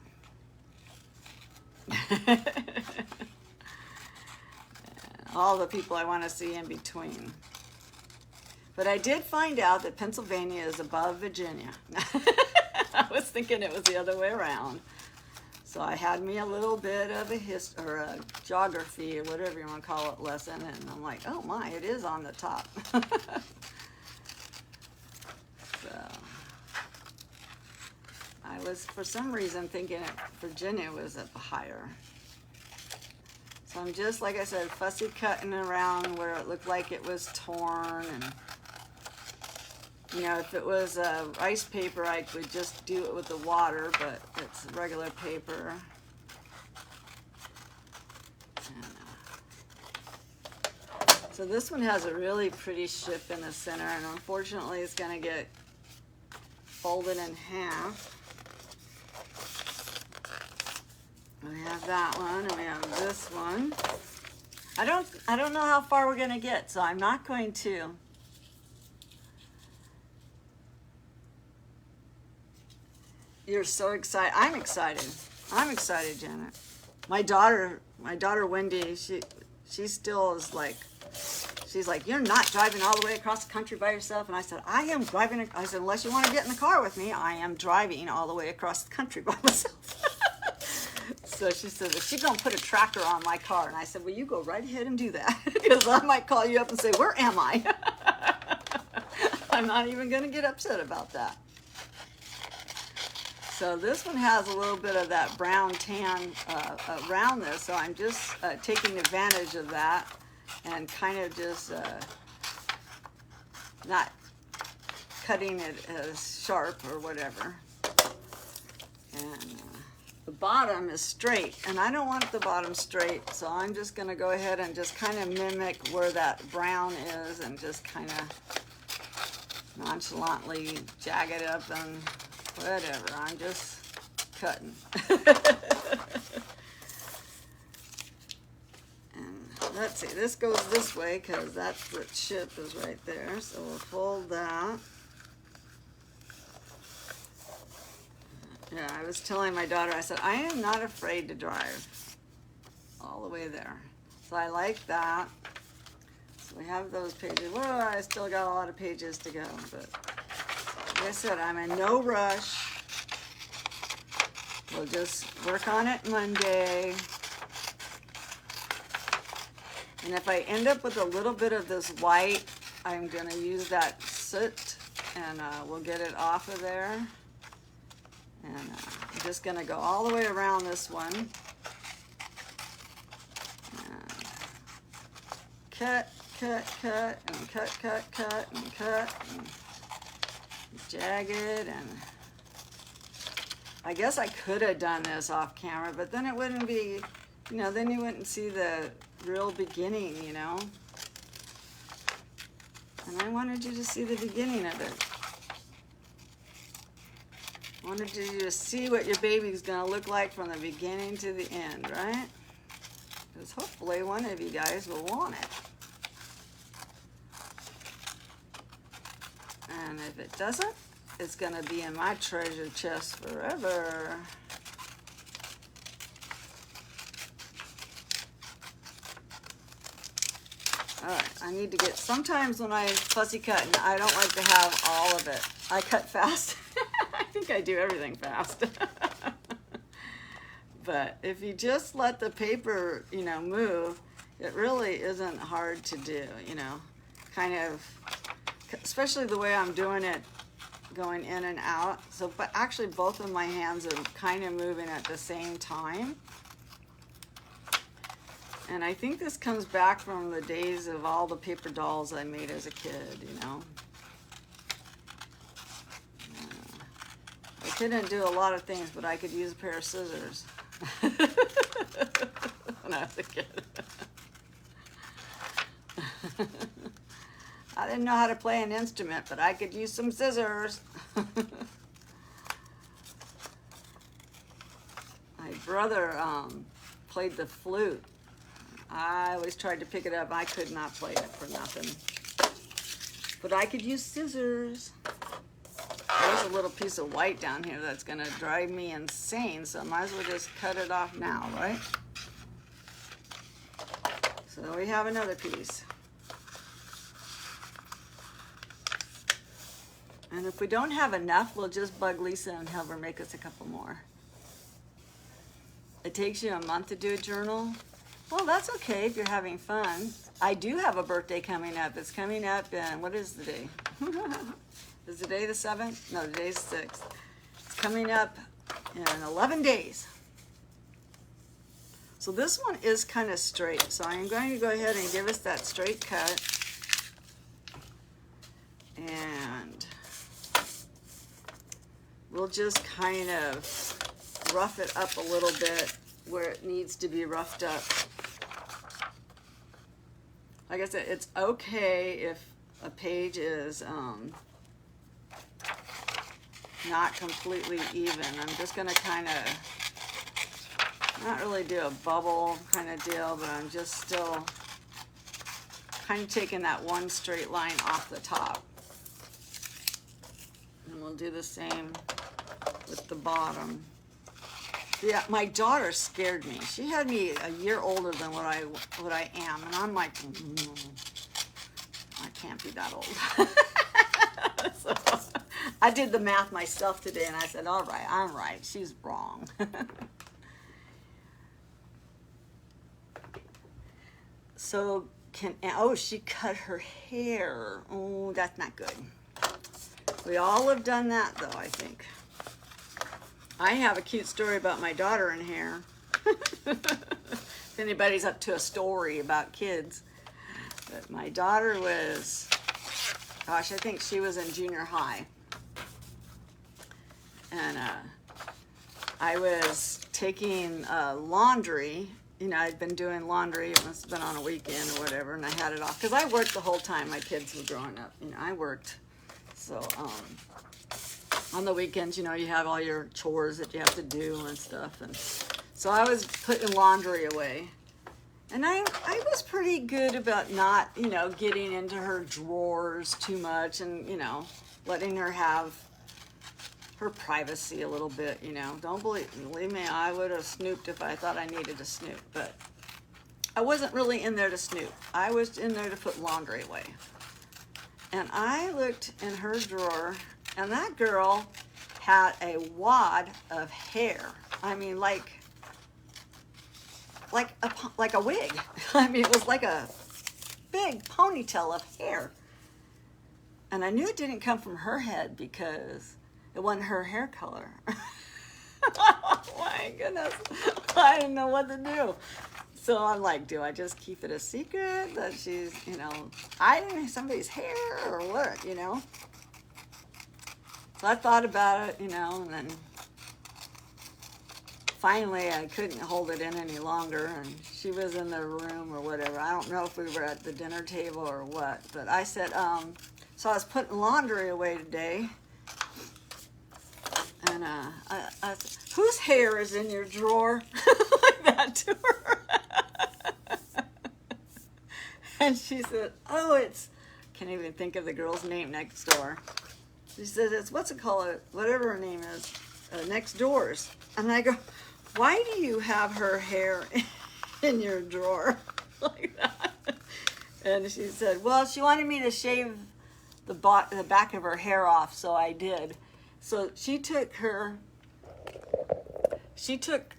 All the people I want to see in between. But I did find out that Pennsylvania is above Virginia. I was thinking it was the other way around. So I had me a little bit of a geography or whatever you want to call it lesson, and I'm like, oh my, it is on the top. So I was for some reason thinking Virginia was up higher. So I'm just, like I said, fussy cutting around where it looked like it was torn, and You know, if it was rice paper, I would just do it with the water, but it's regular paper. So this one has a really pretty ship in the center, and unfortunately it's going to get folded in half. We have that one, and we have this one. I don't know how far we're going to get, so I'm not going to. You're so excited. I'm excited. I'm excited, Janet. My daughter Wendy, she still is like, she's like, you're not driving all the way across the country by yourself. And I said, I am driving. I said, unless you want to get in the car with me, I am driving all the way across the country by myself. So she said, is she going to put a tracker on my car? And I said, well, you go right ahead and do that, because I might call you up and say, where am I? I'm not even going to get upset about that. So this one has a little bit of that brown tan around this, so I'm just taking advantage of that and kind of just not cutting it as sharp or whatever. And the bottom is straight, and I don't want the bottom straight, so I'm just going to go ahead and just kind of mimic where that brown is and just kind of nonchalantly jag it up and whatever. I'm just cutting. And let's see, this goes this way because that's the chip is right there. So we'll fold that. Yeah, I was telling my daughter, I said, I am not afraid to drive all the way there. So I like that. So we have those pages. Well, I still got a lot of pages to go, but like I said, I'm in no rush. We'll just work on it Monday. And if I end up with a little bit of this white, I'm going to use that soot, and we'll get it off of there. And I'm just going to go all the way around this one. And cut, cut, cut, and cut, cut, cut, and cut, and jag it. And I guess I could have done this off camera, but then it wouldn't be, you know, then you wouldn't see the real beginning, you know. And I wanted you to see the beginning of it. I wanted you to see what your baby's going to look like from the beginning to the end, right? Because hopefully one of you guys will want it. And if it doesn't, it's going to be in my treasure chest forever. Alright, I need to get, sometimes when I fussy cut, and I don't like to have all of it. I cut fast. I think I do everything fast. But if you just let the paper, you know, move, it really isn't hard to do, you know. Kind of, especially the way I'm doing it, going in and out. So, but actually both of my hands are kind of moving at the same time. And I think this comes back from the days of all the paper dolls I made as a kid, you know. I couldn't do a lot of things, but I could use a pair of scissors when I was a kid. I didn't know how to play an instrument, but I could use some scissors. My brother played the flute. I always tried to pick it up. I could not play it for nothing. But I could use scissors. There's a little piece of white down here that's going to drive me insane, so I might as well just cut it off now, right? So we have another piece. And if we don't have enough, we'll just bug Lisa and have her make us a couple more. It takes you a month to do a journal. Well, that's okay if you're having fun. I do have a birthday coming up. It's coming up in, what is the day? Is the day the 7th? No, the day's 6th. It's coming up in 11 days. So this one is kind of straight. So I'm going to go ahead and give us that straight cut. And we'll just kind of rough it up a little bit where it needs to be roughed up. Like I said, it's okay if a page is not completely even. I'm just going to kind of not really do a bubble kind of deal, but I'm just still kind of taking that one straight line off the top. And we'll do the same with the bottom. Yeah, my daughter scared me. She had me a year older than what I am, and I'm like, I can't be that old. So I did the math myself today, and I said, all right, I'm right. She's wrong. So oh, she cut her hair. Oh, that's not good. We all have done that, though, I think. I have a cute story about my daughter and hair. If anybody's up to a story about kids. But my daughter was, gosh, I think she was in junior high. And I was taking laundry. You know, I'd been doing laundry. It must have been on a weekend or whatever, and I had it off. Because I worked the whole time my kids were growing up. You know, I worked. So, on the weekends, you know, you have all your chores that you have to do and stuff. And so I was putting laundry away. And I was pretty good about not, you know, getting into her drawers too much and, you know, letting her have her privacy a little bit, you know. Don't believe me, I would have snooped if I thought I needed to snoop. But I wasn't really in there to snoop. I was in there to put laundry away. And I looked in her drawer, and that girl had a wad of hair. I mean, like a wig. I mean, it was like a big ponytail of hair. And I knew it didn't come from her head because it wasn't her hair color. Oh my goodness. I didn't know what to do. So I'm like, do I just keep it a secret that she's, you know, hiding somebody's hair or what, you know? So I thought about it, you know, and then finally I couldn't hold it in any longer, and she was in the room or whatever. I don't know if we were at the dinner table or what, but I said, so I was putting laundry away today, and I said, whose hair is in your drawer? Like that to her. And she said, oh, it's, can't even think of the girl's name next door. She said, it's, what's it called, whatever her name is, next doors. And I go, why do you have her hair in your drawer like that? And she said, well, she wanted me to shave the back of her hair off, so I did. So she took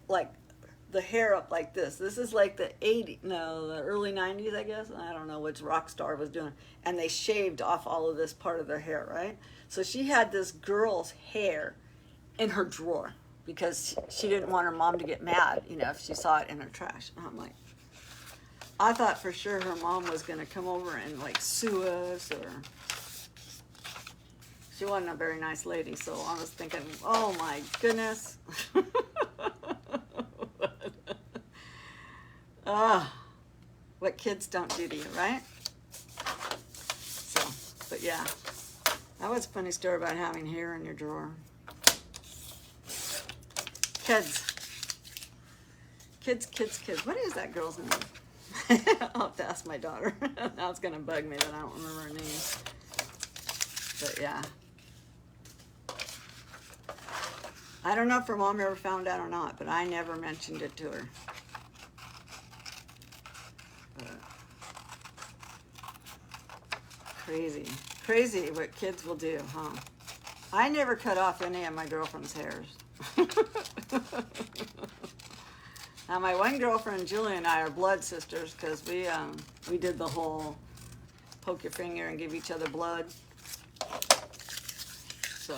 like the hair up like this. This is like the early 90s, I guess. I don't know which rock star was doing. And they shaved off all of this part of their hair, right? So she had this girl's hair in her drawer because she didn't want her mom to get mad, you know, if she saw it in her trash. And I'm like, I thought for sure her mom was going to come over and like sue us, or she wasn't a very nice lady. So I was thinking, oh my goodness. What kids don't do to you, right? So, but yeah, that was a funny story about having hair in your drawer. Kids. What is that girl's name? I'll have to ask my daughter. Now it's going to bug me that I don't remember her name. But yeah. I don't know if her mom ever found out or not, but I never mentioned it to her. Crazy what kids will do, huh? I never cut off any of my girlfriend's hairs. Now my one girlfriend, Julie, and I are blood sisters because we did the whole poke your finger and give each other blood. So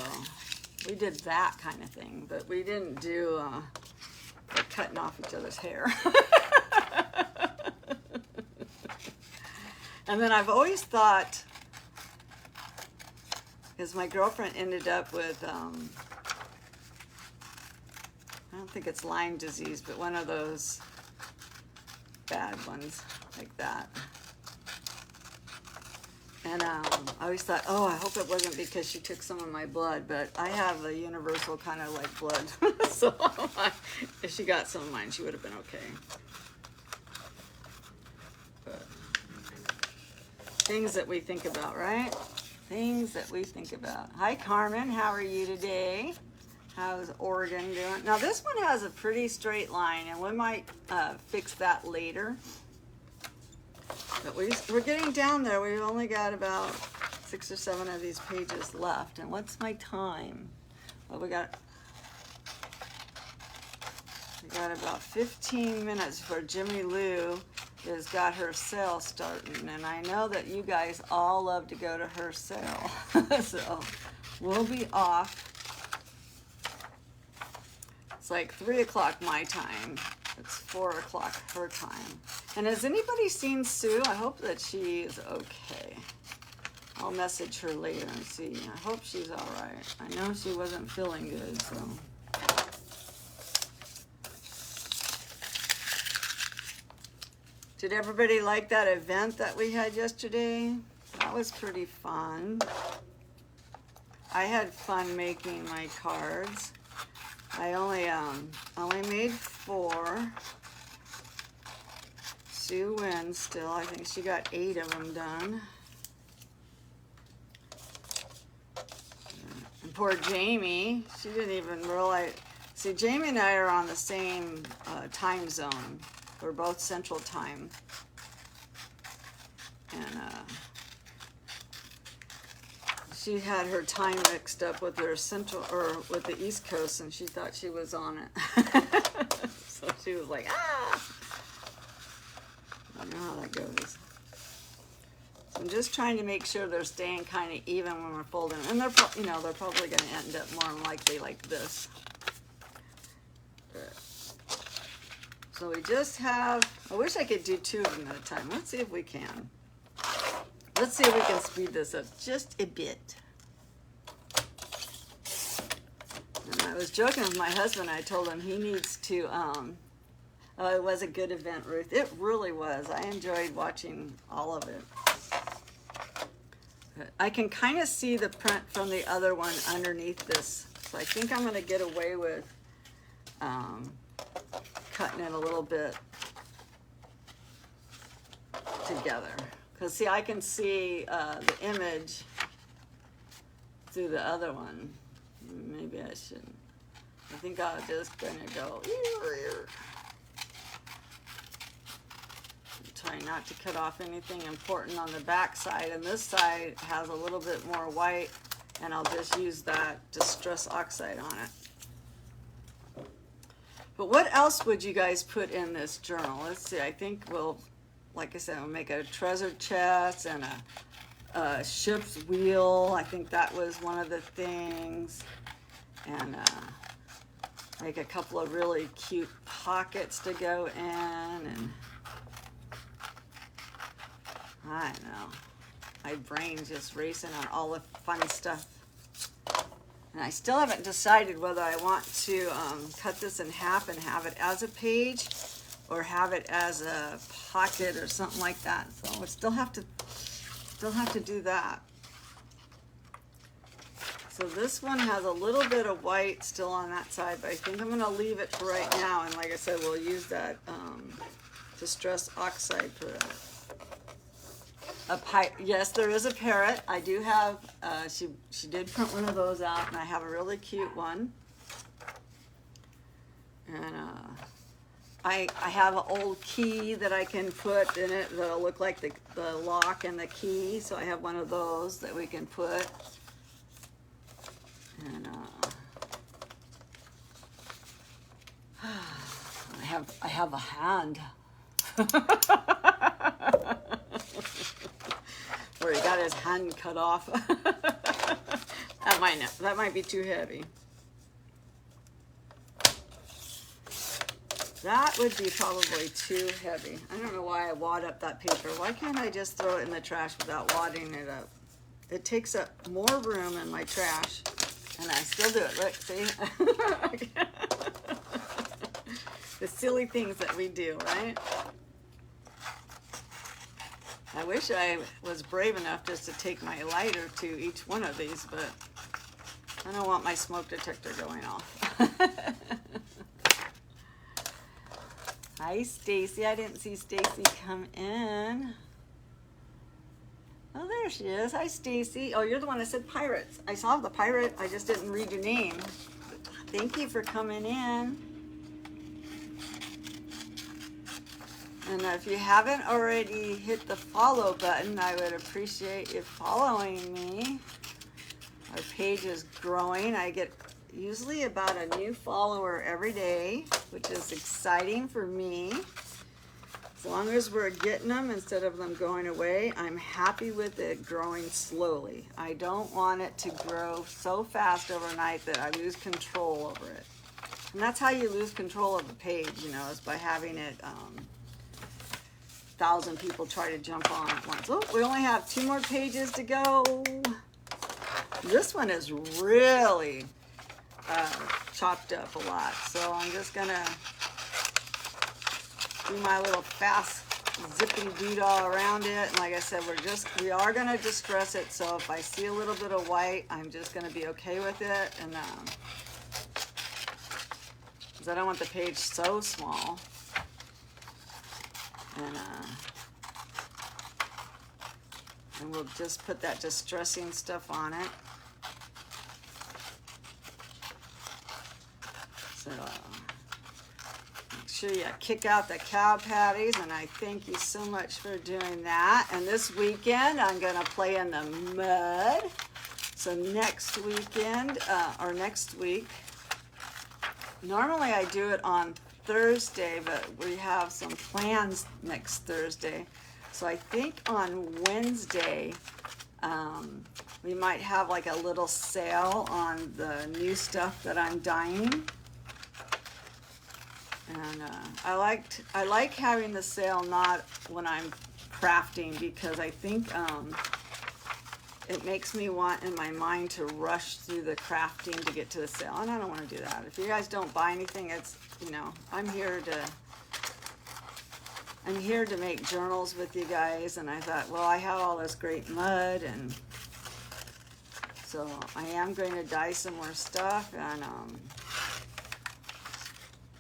we did that kind of thing, but we didn't do like cutting off each other's hair. And then I've always thought, because my girlfriend ended up with I don't think it's Lyme disease, but one of those bad ones like that. And I always thought, oh, I hope it wasn't because she took some of my blood, but I have a universal kind of like blood. So if she got some of mine, she would have been okay. But things that we think about, right? Things that we think about. Hi, Carmen. How are you today? How's Oregon doing? Now, this one has a pretty straight line, and we might fix that later. But we're getting down there. We've only got about 6 or 7 of these pages left. And what's my time? Well, we got about 15 minutes before Jimmy Lou has got her sale starting. And I know that you guys all love to go to her sale. So we'll be off. It's like 3 o'clock my time. It's 4 o'clock her time. And has anybody seen Sue? I hope that she is okay. I'll message her later and see. I hope she's all right. I know she wasn't feeling good, so. Did everybody like that event that we had yesterday? That was pretty fun. I had fun making my cards. I only made 4. Sue wins still. I think she got 8 of them done. And poor Jamie, she didn't even realize. See, Jamie and I are on the same time zone. We're both Central Time. And she had her time mixed up with her Central, or with the East Coast, and she thought she was on it. So she was like, ah! I don't know how that goes. So I'm just trying to make sure they're staying kind of even when we're folding them. And they're, they're probably going to end up more than likely like this. So we just have, I wish I could do 2 of them at a time. Let's see if we can. Let's see if we can speed this up just a bit. And I was joking with my husband. I told him he needs to, oh, it was a good event, Ruth. It really was. I enjoyed watching all of it. But I can kind of see the print from the other one underneath this. So I think I'm going to get away with cutting it a little bit together. Because, see, I can see the image through the other one. Maybe I shouldn't. I think I'm just going to go... Try not to cut off anything important on the back side. And this side has a little bit more white, and I'll just use that Distress Oxide on it. But what else would you guys put in this journal? Let's see. I think we'll, like I said, we'll make a treasure chest and a ship's wheel. I think that was one of the things. And make a couple of really cute pockets to go in. And I know. My brain's just racing on all the fun stuff. And I still haven't decided whether I want to cut this in half and have it as a page or have it as a pocket or something like that. So I still have to do that. So this one has a little bit of white still on that side, but I think I'm going to leave it for right now. And like I said, we'll use that Distress Oxide for that. Yes, there is a parrot. I do have, she did print one of those out, and I have a really cute one. And I have an old key that I can put in it that'll look like the lock and the key. So I have one of those that we can put. And I have a hand. Where he got his hand cut off. That might be too heavy. That would be probably too heavy. I don't know why I wad up that paper. Why can't I just throw it in the trash without wadding it up? It takes up more room in my trash, and I still do it. Look, see? The silly things that we do, right? I wish I was brave enough just to take my lighter to each one of these, but I don't want my smoke detector going off. Hi, Stacy. I didn't see Stacy come in. Oh, there she is. Hi, Stacy. Oh, you're the one that said pirates. I saw the pirate. I just didn't read your name. Thank you for coming in. And if you haven't already hit the follow button, I would appreciate you following me. Our page is growing. I get usually about a new follower every day, which is exciting for me. As long as we're getting them instead of them going away, I'm happy with it growing slowly. I don't want it to grow so fast overnight that I lose control over it. And that's how you lose control of the page, you know, is by having it 1,000 people try to jump on at once. Oh, we only have 2 more pages to go. This one is really chopped up a lot, so I'm just gonna do my little fast zipping doodle around it. And like I said, we are gonna distress it, so if I see a little bit of white, I'm just gonna be okay with it. And because I don't want the page so small. And we'll just put that distressing stuff on it. So make sure you kick out the cow patties, and I thank you so much for doing that. And this weekend I'm gonna play in the mud. So next weekend, or next week, normally I do it on Thursday, but we have some plans next Thursday. So I think on Wednesday, we might have like a little sale on the new stuff that I'm dyeing. And I like having the sale not when I'm crafting, because I think it makes me want in my mind to rush through the crafting to get to the sale, and I don't want to do that. If you guys don't buy anything, it's, you know, I'm here to make journals with you guys. And I thought, well, I have all this great mud, and so I am going to dye some more stuff, and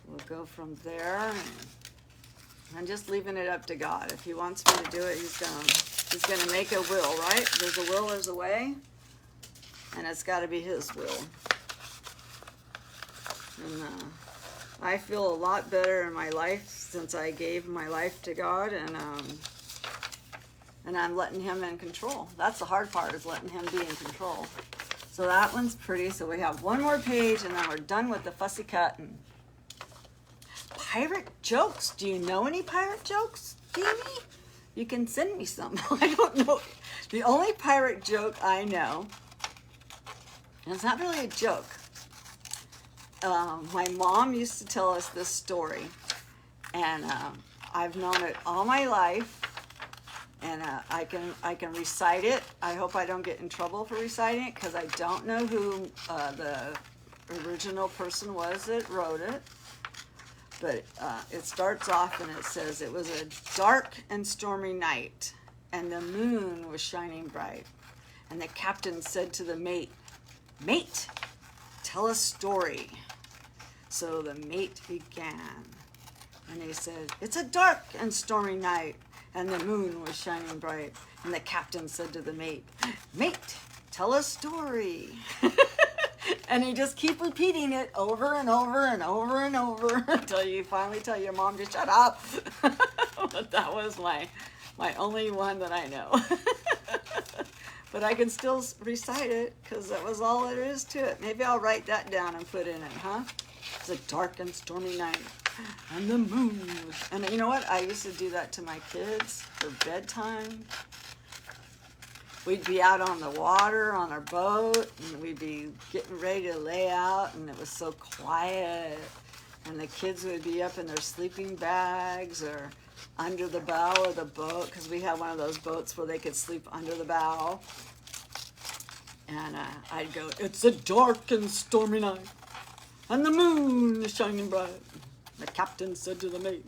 we'll go from there. And I'm just leaving it up to God. If He wants me to do it, He's gonna make a will, right? There's a will, there's a way, and it's got to be His will. And I feel a lot better in my life since I gave my life to God, and I'm letting Him in control. That's the hard part, is letting Him be in control. So that one's pretty. So we have one more page, and then we're done with the fussy cut. And pirate jokes. Do you know any pirate jokes, Jamie? You can send me some. I don't know. The only pirate joke I know, and it's not really a joke. My mom used to tell us this story, and I've known it all my life, and I can recite it. I hope I don't get in trouble for reciting it, because I don't know who the original person was that wrote it. But it starts off and it says, it was a dark and stormy night, and the moon was shining bright. And the captain said to the mate, "Mate, tell a story." So the mate began, and he said, "It's a dark and stormy night, and the moon was shining bright." And the captain said to the mate, "Mate, tell a story." And you just keep repeating it over and over and over and over until you finally tell your mom to shut up. But that was my only one that I know. But I can still recite it, because that was all there is to it. Maybe I'll write that down and put in it, huh? It's a dark and stormy night, and the moon was... And you know what? I used to do that to my kids for bedtime. We'd be out on the water on our boat, and we'd be getting ready to lay out, and it was so quiet. And the kids would be up in their sleeping bags or under the bow of the boat, because we had one of those boats where they could sleep under the bow. And I'd go, "It's a dark and stormy night, and the moon is shining bright." The captain said to the mate,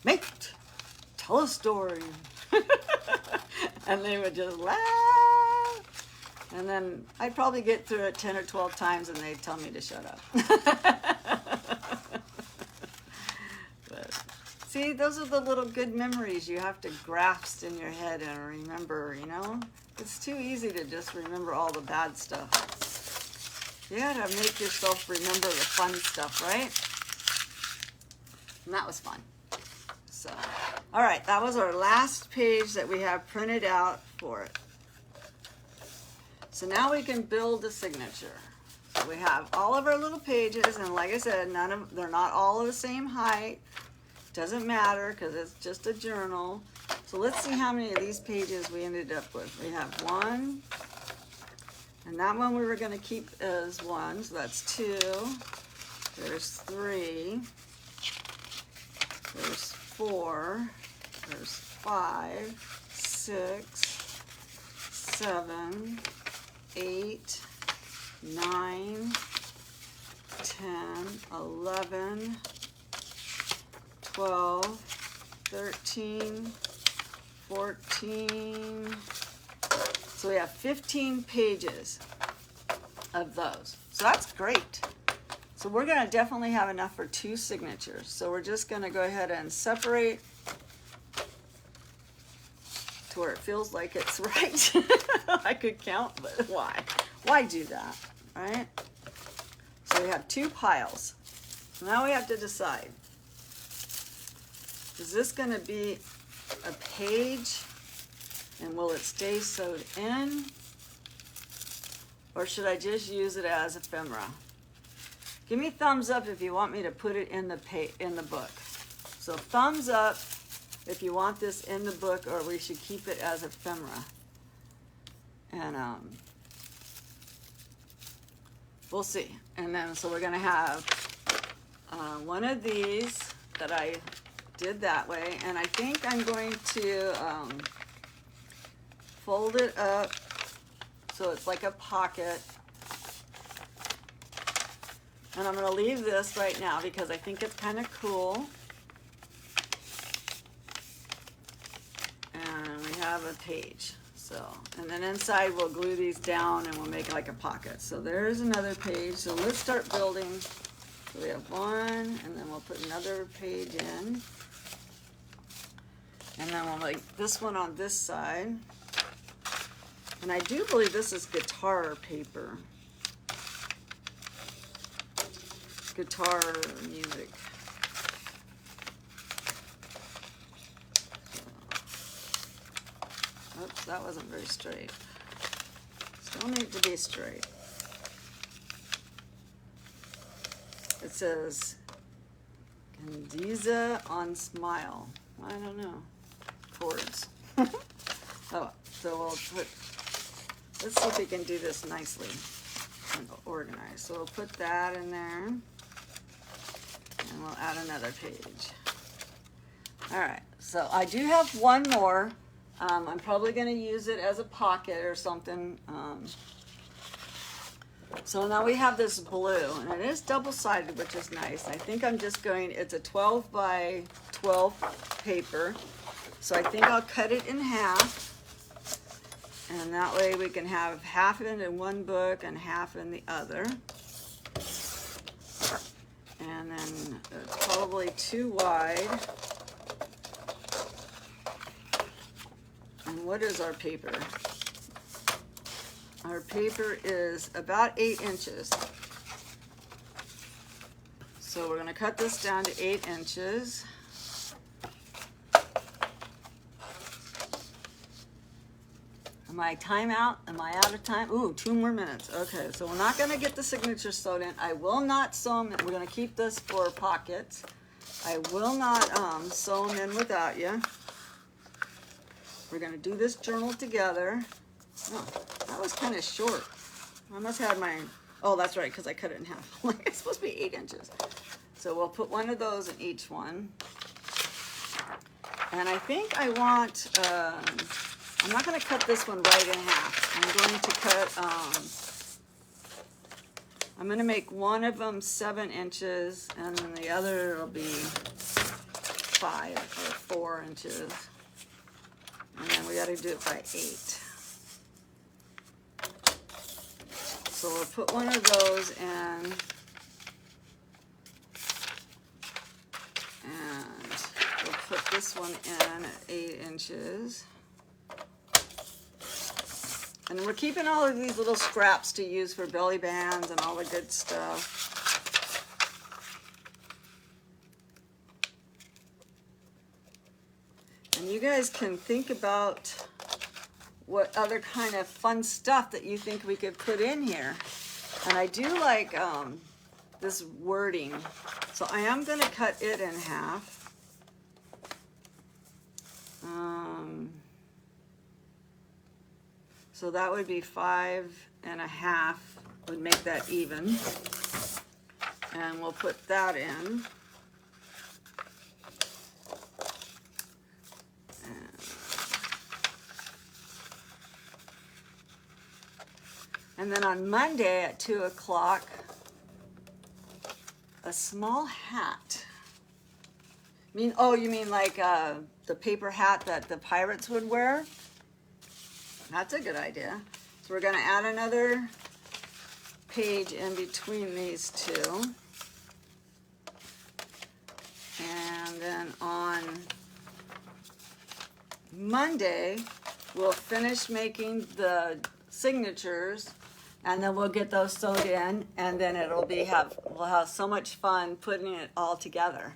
"Mate, tell a story." And they would just laugh. And then I'd probably get through it 10 or 12 times and they'd tell me to shut up. But, see, those are the little good memories you have to grasp in your head and remember, you know? It's too easy to just remember all the bad stuff. You gotta make yourself remember the fun stuff, right? And that was fun. So, all right, that was our last page that we have printed out for it. So now we can build a signature. So we have all of our little pages, and like I said, they're not all the same height. Doesn't matter because it's just a journal. So let's see how many of these pages we ended up with. We have 1, and that one we were going to keep as 1, so that's 2. There's 3. There's 4. There's 5, 6, 7, 8, 9, 10, 11, 12, 13, 14. So we have 15 pages of those. So that's great. So we're going to definitely have enough for 2 signatures. So we're just going to go ahead and separate to where it feels like it's right. I could count, but why? Why do that, right? So we have 2 piles. So now we have to decide. Is this going to be a page and will it stay sewed in? Or should I just use it as ephemera? Give me thumbs up if you want me to put it in the book. So thumbs up if you want this in the book, or we should keep it as ephemera. And we'll see. And then so we're going to have one of these that I did that way, and I think I'm going to fold it up so it's like a pocket. And I'm going to leave this right now because I think it's kind of cool. And we have a page. So, and then inside we'll glue these down and we'll make like a pocket. So there's another page. So let's start building. So we have 1, and then we'll put another page in. And then we'll make this one on this side. And I do believe this is guitar paper. Guitar music. Oops, that wasn't very straight. Still need to be straight. It says Candiza on Smile. I don't know. Chords. Oh, so we'll put, let's see if we can do this nicely and organize. So we'll put that in there, and we'll add another page. All right, so I do have one more. I'm probably going to use it as a pocket or something. So now we have this blue, and it is double-sided, which is nice. I think I'm just going, it's a 12 by 12 paper. So I think I'll cut it in half, and that way we can have half in one book and half in the other. And then it's probably too wide. And what is our paper? Our paper is about 8 inches. So we're going to cut this down to 8 inches. Am I time out? Am I out of time? Ooh, 2 more minutes. Okay, so we're not going to get the signature sewed in. I will not sew them. We're going to keep this for pockets. I will not sew them in without you. We're going to do this journal together. Oh, that was kind of short. I must have my, oh, that's right, because I cut it in half. It's supposed to be 8 inches. So we'll put one of those in each one. And I think I want, I'm not going to cut this one right in half. I'm going to cut, I'm going to make one of them 7 inches, and then the other will be 5 or 4 inches. And then we got to do it by 8. So we'll put one of those in, and we'll put this one in at 8 inches. And we're keeping all of these little scraps to use for belly bands and all the good stuff. And you guys can think about what other kind of fun stuff that you think we could put in here. And I do like this wording. So I am going to cut it in half. So that would be 5.5, would make that even. And we'll put that in. And then on Monday at 2 o'clock, a small hat. You mean like the paper hat that the pirates would wear? That's a good idea. So we're going to add another page in between these two. And then on Monday, we'll finish making the signatures, and then we'll get those sewed in, and then we'll have so much fun putting it all together.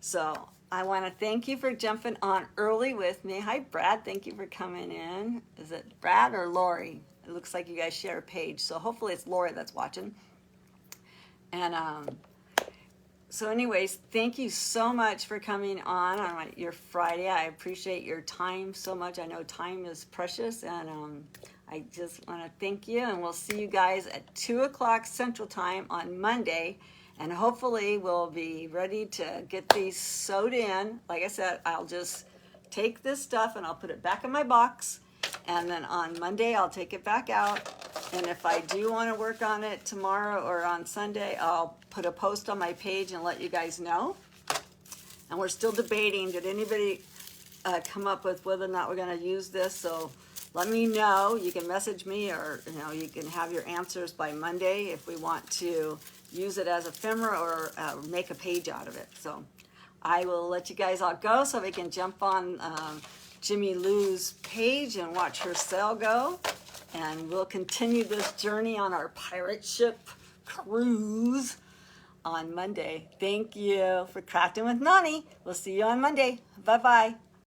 So I want to thank you for jumping on early with me. Hi, Brad. Thank you for coming in. Is it Brad or Lori? It looks like you guys share a page, so hopefully it's Lori that's watching. And so anyways, thank you so much for coming on your Friday. I appreciate your time so much. I know time is precious, and I just want to thank you, and we'll see you guys at 2 o'clock Central Time on Monday. And hopefully we'll be ready to get these sewed in. Like I said, I'll just take this stuff and I'll put it back in my box. And then on Monday, I'll take it back out. And if I do want to work on it tomorrow or on Sunday, I'll put a post on my page and let you guys know. And we're still debating, did anybody come up with whether or not we're going to use this? So let me know. You can message me, or you can have your answers by Monday if we want to use it as ephemera or make a page out of it. So I will let you guys all go so we can jump on Jimmy Lou's page and watch her sale go. And we'll continue this journey on our pirate ship cruise on Monday. Thank you for Crafting with Nani. We'll see you on Monday. Bye-bye.